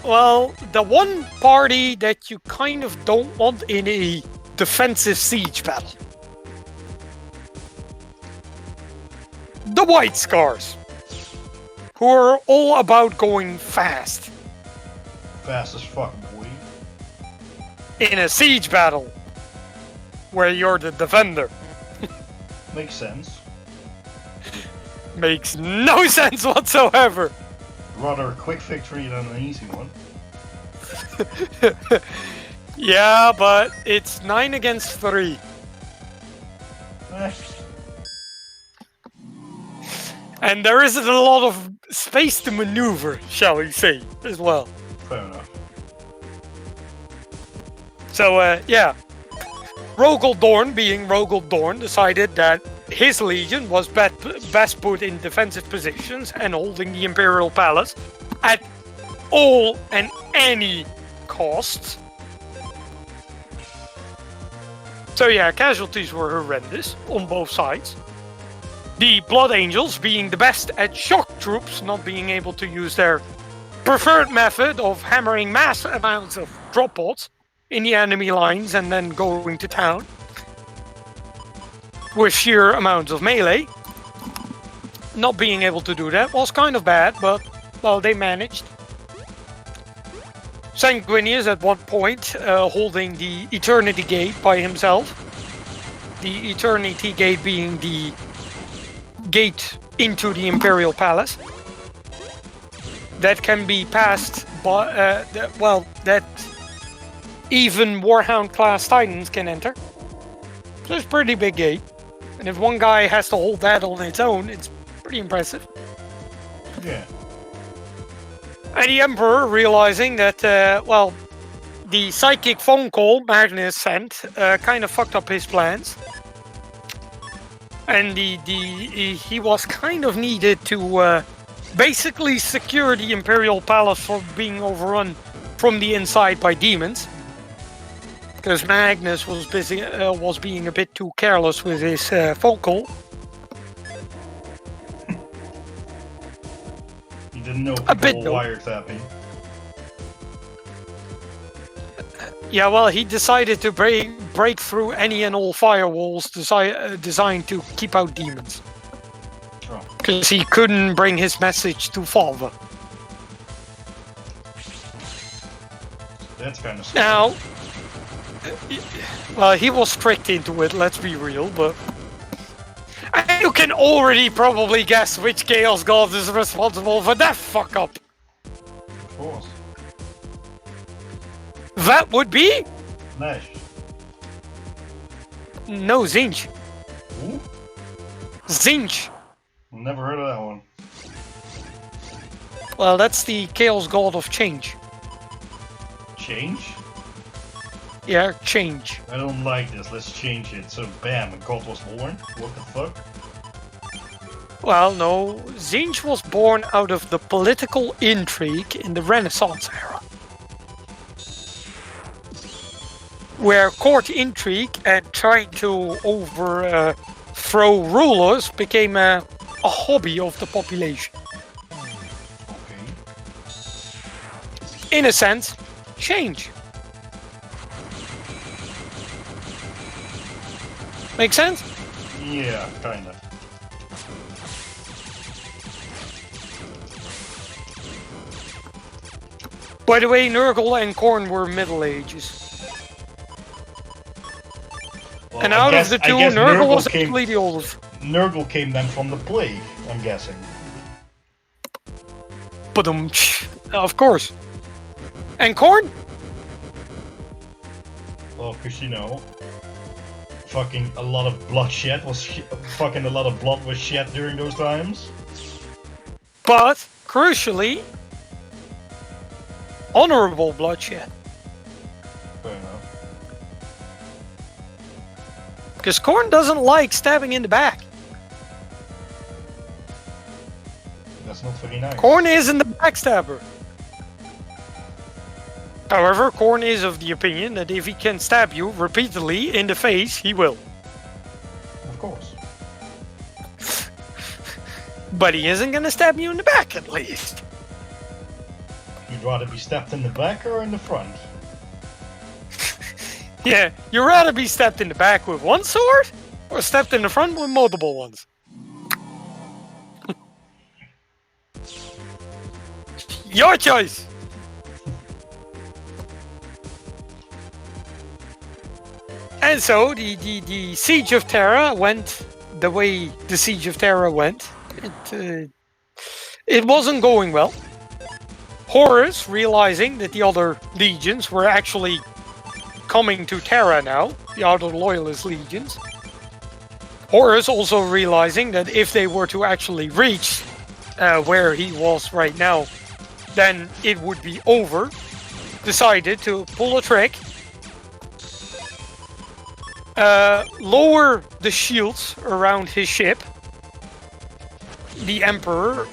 well, the one party that you kind of don't want in a defensive siege battle. The White Scars, who are all about going fast. Fast as fuck, boy. In a siege battle, where you're the defender. Makes sense. Makes no sense whatsoever. Rather a quick victory than an easy one. Yeah, but it's 9 against 3. And there isn't a lot of space to maneuver, shall we say, as well. Fair enough. So, yeah. Rogol Dorn, being Rogol Dorn, decided that his legion was best put in defensive positions and holding the Imperial Palace at all and any costs. So yeah, casualties were horrendous on both sides. The Blood Angels being the best at shock troops, not being able to use their preferred method of hammering mass amounts of drop pods in the enemy lines and then going to town with sheer amounts of melee. Not being able to do that was kind of bad, but, well, they managed. Sanguinius at one point holding the Eternity Gate by himself. The Eternity Gate being the gate into the Imperial Palace. That can be passed by, that even Warhound class Titans can enter. So it's a pretty big gate. And if one guy has to hold that on its own, it's pretty impressive. Yeah. And the Emperor, realizing that, the psychic phone call Magnus sent kind of fucked up his plans. And he was kind of needed to basically secure the Imperial Palace from being overrun from the inside by demons. Because Magnus was being a bit too careless with his phone call. He didn't know people were wiretapping. Yeah, well, he decided to break through any and all firewalls designed to keep out demons. Because he couldn't bring his message to Father. That's kind of scary. Now, well, he was tricked into it, let's be real, but you can already probably guess which Chaos God is responsible for that fuck up. Of course. That would be? Nash. No, Zinch. Who? Zinch. Never heard of that one. Well, that's the Chaos God of Change. Change? Yeah, change. I don't like this, let's change it. So bam, a god was born? What the fuck? Well, no, Zinch was born out of the political intrigue in the Renaissance era. Where court intrigue and trying to overthrow rulers became a hobby of the population. Okay. In a sense, change. Make sense? Yeah, kinda. By the way, Nurgle and Khorne were Middle Ages. Well, and out of the two, Nurgle was actually the oldest. Nurgle came then from the plague, I'm guessing. But of course. And Khorne? Well, because you know, fucking a lot of bloodshed fucking a lot of blood was shed during those times. But, crucially, honorable bloodshed. Fair enough. Because Korn doesn't like stabbing in the back. That's not very nice. Korn isn't the backstabber. However, Korn is of the opinion that if he can stab you repeatedly in the face, he will. Of course. But he isn't gonna stab you in the back, at least. You'd rather be stabbed in the back or in the front? Yeah, you'd rather be stabbed in the back with one sword, or stabbed in the front with multiple ones? Your choice! And so, the Siege of Terra went the way the Siege of Terra went. It wasn't going well. Horus, realizing that the other legions were actually coming to Terra now, the other loyalist legions. Horus also realizing that if they were to actually reach where he was right now, then it would be over. Decided to pull a trick. Lower the shields around his ship. The Emperor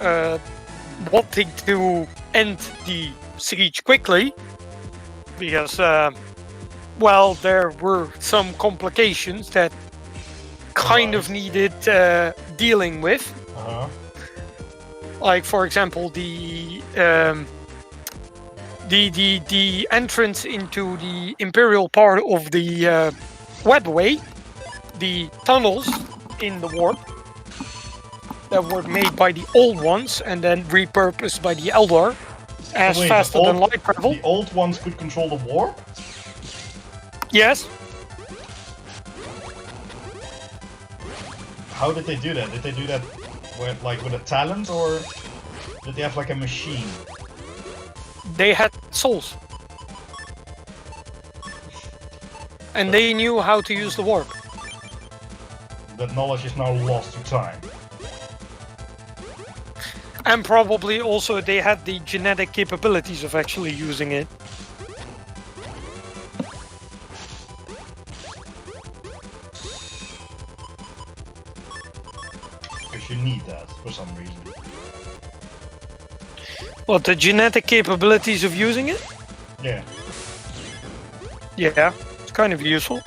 wanting to end the siege quickly. Because, well, there were some complications that kind of needed dealing with. Like, for example, the entrance into the Imperial part of the Webway, the tunnels in the warp that were made by the old ones and then repurposed by the Eldar as faster than light travel. The old ones could control the warp? Yes. How did they do that? Did they do that with, like, with a talent, or did they have like a machine? They had souls. And they knew how to use the warp. That knowledge is now lost to time. And probably also they had the genetic capabilities of actually using it. Because you need that for some reason. What, the genetic capabilities of using it? Yeah. Yeah, it's kind of useful.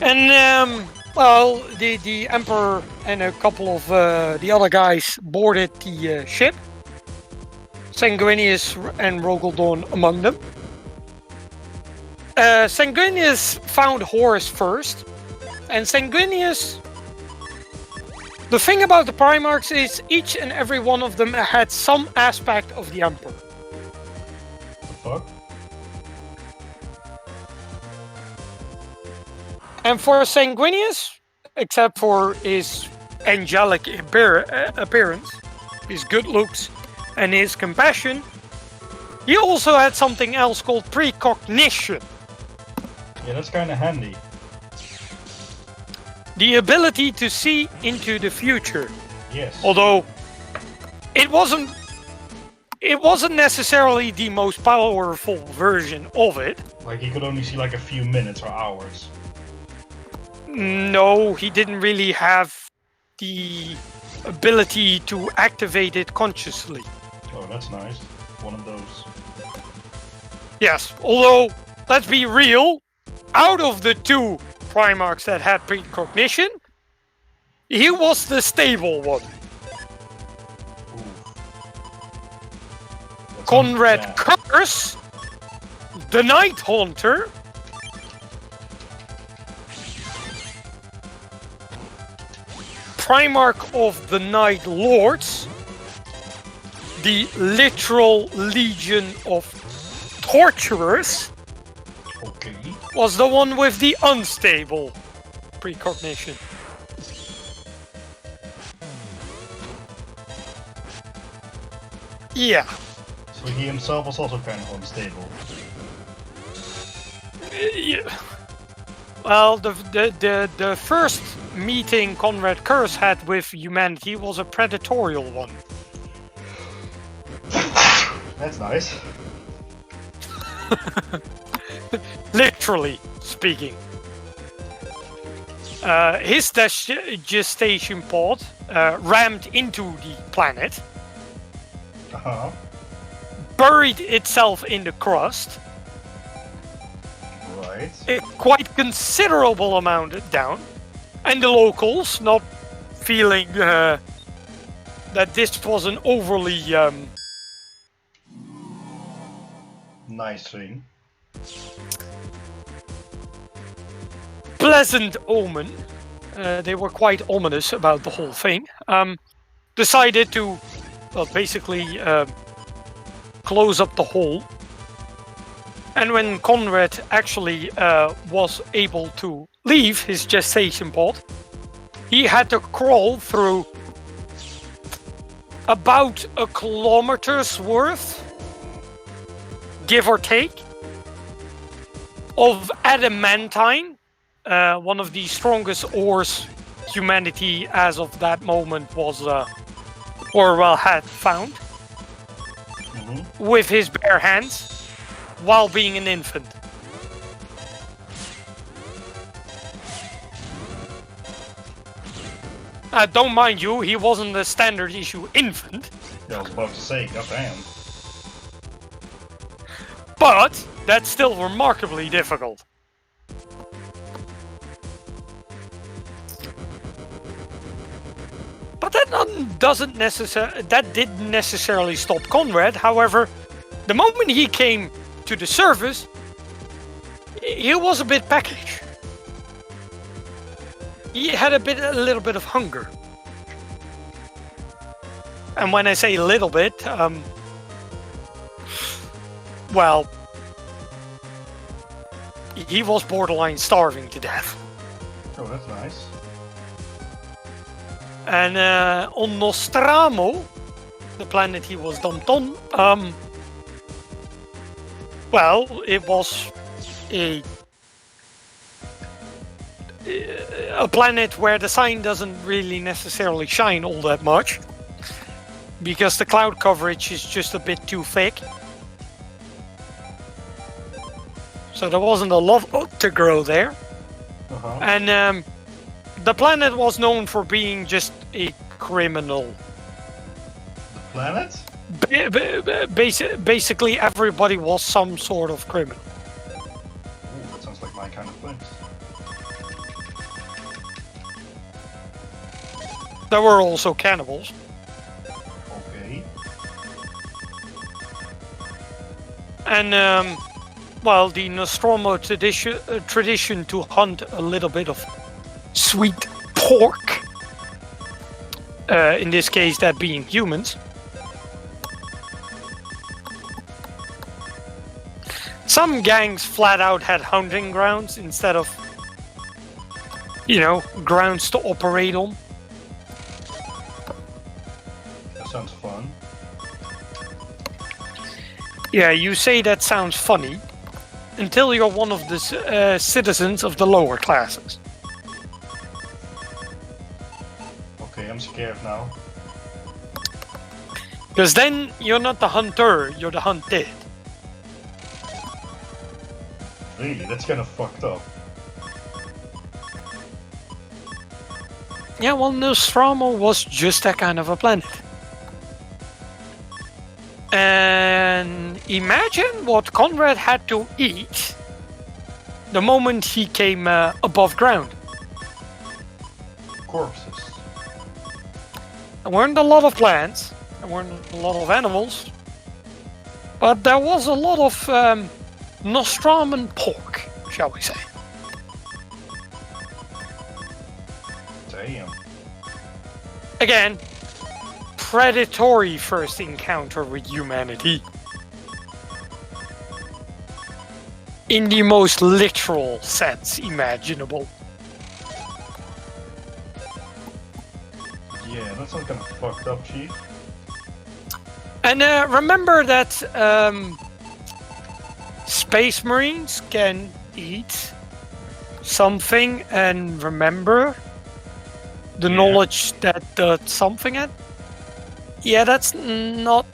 And, well, the Emperor and a couple of the other guys boarded the ship. Sanguinius and Rogaldon among them. Sanguinius found Horus first. And Sanguinius... The thing about the Primarchs is each and every one of them had some aspect of the Emperor. The fuck? And for Sanguinius, except for his angelic appearance, his good looks, and his compassion, he also had something else called precognition. Yeah, that's kind of handy. The ability to see into the future. Yes. Although it wasn't necessarily the most powerful version of it. Like he could only see like a few minutes or hours. No, he didn't really have the ability to activate it consciously. Oh, that's nice. One of those. Yes, although, let's be real, out of the two Primarchs that had precognition, he was the stable one. Conrad Curse, the Night Haunter, Primarch of the Night Lords, the literal legion of torturers, was the one with the unstable precognition. Yeah. So he himself was also kind of unstable. Yeah. Well, the first meeting Conrad Curse had with humanity was a predatorial one. That's nice. Literally speaking. His gestation pod rammed into the planet, buried itself in the crust, right? a quite considerable amount down, and the locals, not feeling that this was an overly nice thing, pleasant omen, they were quite ominous about the whole thing, decided to, well, basically close up the hole. And when Conrad actually was able to leave his gestation pod, he had to crawl through about a kilometer's worth, give or take, of adamantine, one of the strongest ores humanity as of that moment was, or well, had found, with his bare hands, while being an infant. Don't mind you, he wasn't a standard issue infant. Yeah, I was about to say, goddamn. But that's still remarkably difficult. But that didn't necessarily stop Conrad. However, the moment he came to the surface, he was a bit peckish. He had a little bit of hunger. And when I say a little bit, well, he was borderline starving to death. Oh, that's nice. And on Nostromo, the planet he was dumped on, well, it was a planet where the sun doesn't really necessarily shine all that much, because the cloud coverage is just a bit too thick. So there wasn't a lot to grow there. And the planet was known for being just a criminal. The planet? Basically, everybody was some sort of criminal. Ooh, that sounds like my kind of place. There were also cannibals. Okay. And, well, the Nostromo tradition to hunt a little bit of sweet pork, in this case that being humans. Some gangs flat out had hunting grounds instead of, you know, grounds to operate on. That sounds fun. Yeah, you say that sounds funny until you're one of the citizens of the lower classes. Okay, I'm scared now. Because then you're not the hunter, you're the hunted. Really? That's kind of fucked up. Yeah, well, Nostromo was just that kind of a planet. And imagine what Conrad had to eat the moment he came above ground. Corpses. There weren't a lot of plants, there weren't a lot of animals, but there was a lot of Nostroman pork, shall we say. Damn. Again, predatory first encounter with humanity. In the most literal sense imaginable. Yeah, that sounds kind of fucked up, Chief. And remember that Space Marines can eat something and remember the knowledge that does something at. Yeah, that's not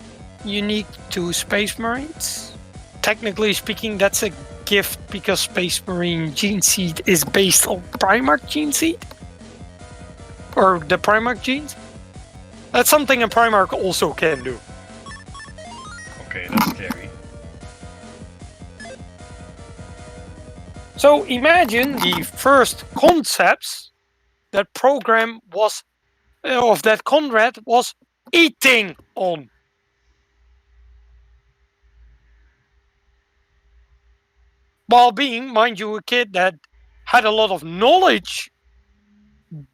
unique to Space Marines. Technically speaking, that's a gift because Space Marine gene seed is based on Primarch gene seed. Or the Primarch genes. That's something a Primarch also can do. Okay, that's scary. So imagine the first concepts that program was, of that Conrad was eating on. While being, mind you, a kid that had a lot of knowledge,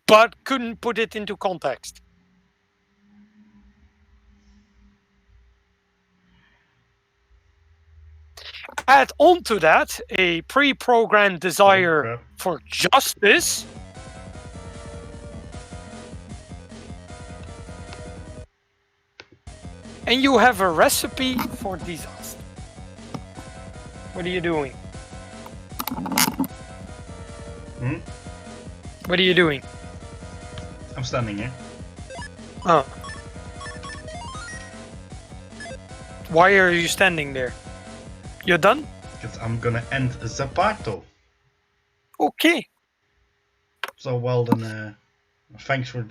but couldn't put it into context. Add on to that a pre-programmed desire for justice. And you have a recipe for disaster. What are you doing? What are you doing? I'm standing here. Oh. Why are you standing there? You're done? Because I'm gonna end the battle. Okay. So well then, thanks for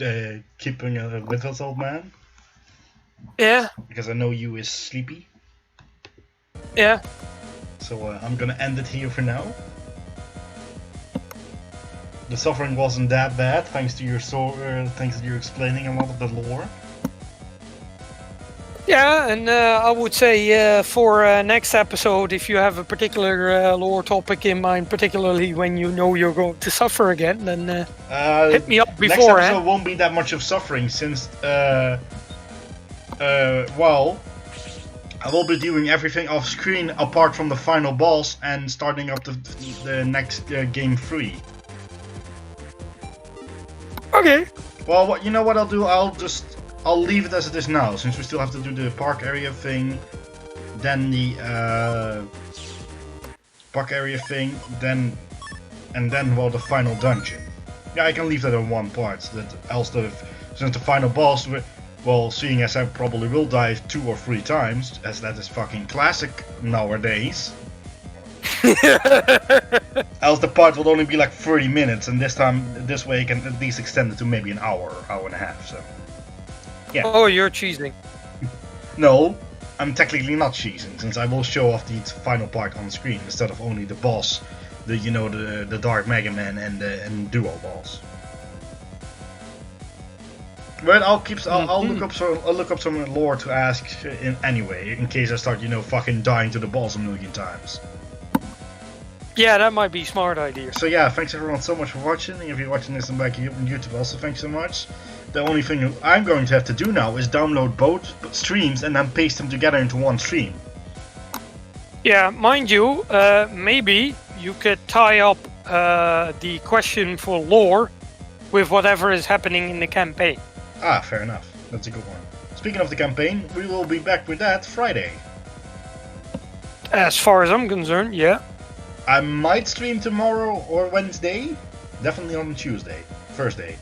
keeping with us, old man. Yeah. Because I know you is sleepy. Yeah. So I'm gonna end it here for now. The suffering wasn't that bad, thanks to your thanks to your explaining a lot of the lore. Yeah, and I would say for next episode, if you have a particular lore topic in mind, particularly when you know you're going to suffer again, then hit me up beforehand. Next episode won't be that much of suffering, since well, I will be doing everything off screen apart from the final boss and starting up the next game 3. Okay. Well, you know what I'll do? I'll leave it as it is now, since we still have to do the park area thing, then the park area thing, then the final dungeon. Yeah, I can leave that in one part, so that since the final boss, well, seeing as I probably will die 2 or 3 times, as that is fucking classic nowadays. Else the part will only be like 30 minutes, and this way I can at least extend it to maybe an hour and a half, so. Yeah. Oh, you're cheesing. No, I'm technically not cheesing, since I will show off the final part on screen instead of only the boss, the Dark Megaman and Duo boss. But I'll look up some lore to ask anyway, in case I start fucking dying to the boss a million times. Yeah, that might be a smart idea. So yeah, thanks everyone so much for watching. If you're watching this on back on YouTube also, thanks so much. The only thing I'm going to have to do now is download both streams and then paste them together into one stream. Yeah, mind you, maybe you could tie up the question for lore with whatever is happening in the campaign. Ah, fair enough. That's a good one. Speaking of the campaign, we will be back with that Friday. As far as I'm concerned, yeah. I might stream tomorrow or Wednesday. Definitely on Tuesday, Thursday.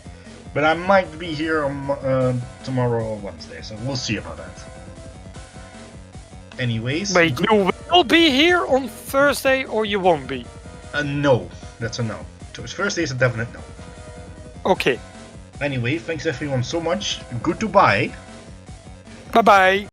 But I might be here on tomorrow or Wednesday, so we'll see about that. Anyways... Wait, you will be here on Thursday or you won't be? No, that's a no. Thursday is a definite no. Okay. Anyway, thanks everyone so much. Goodbye. Bye-bye.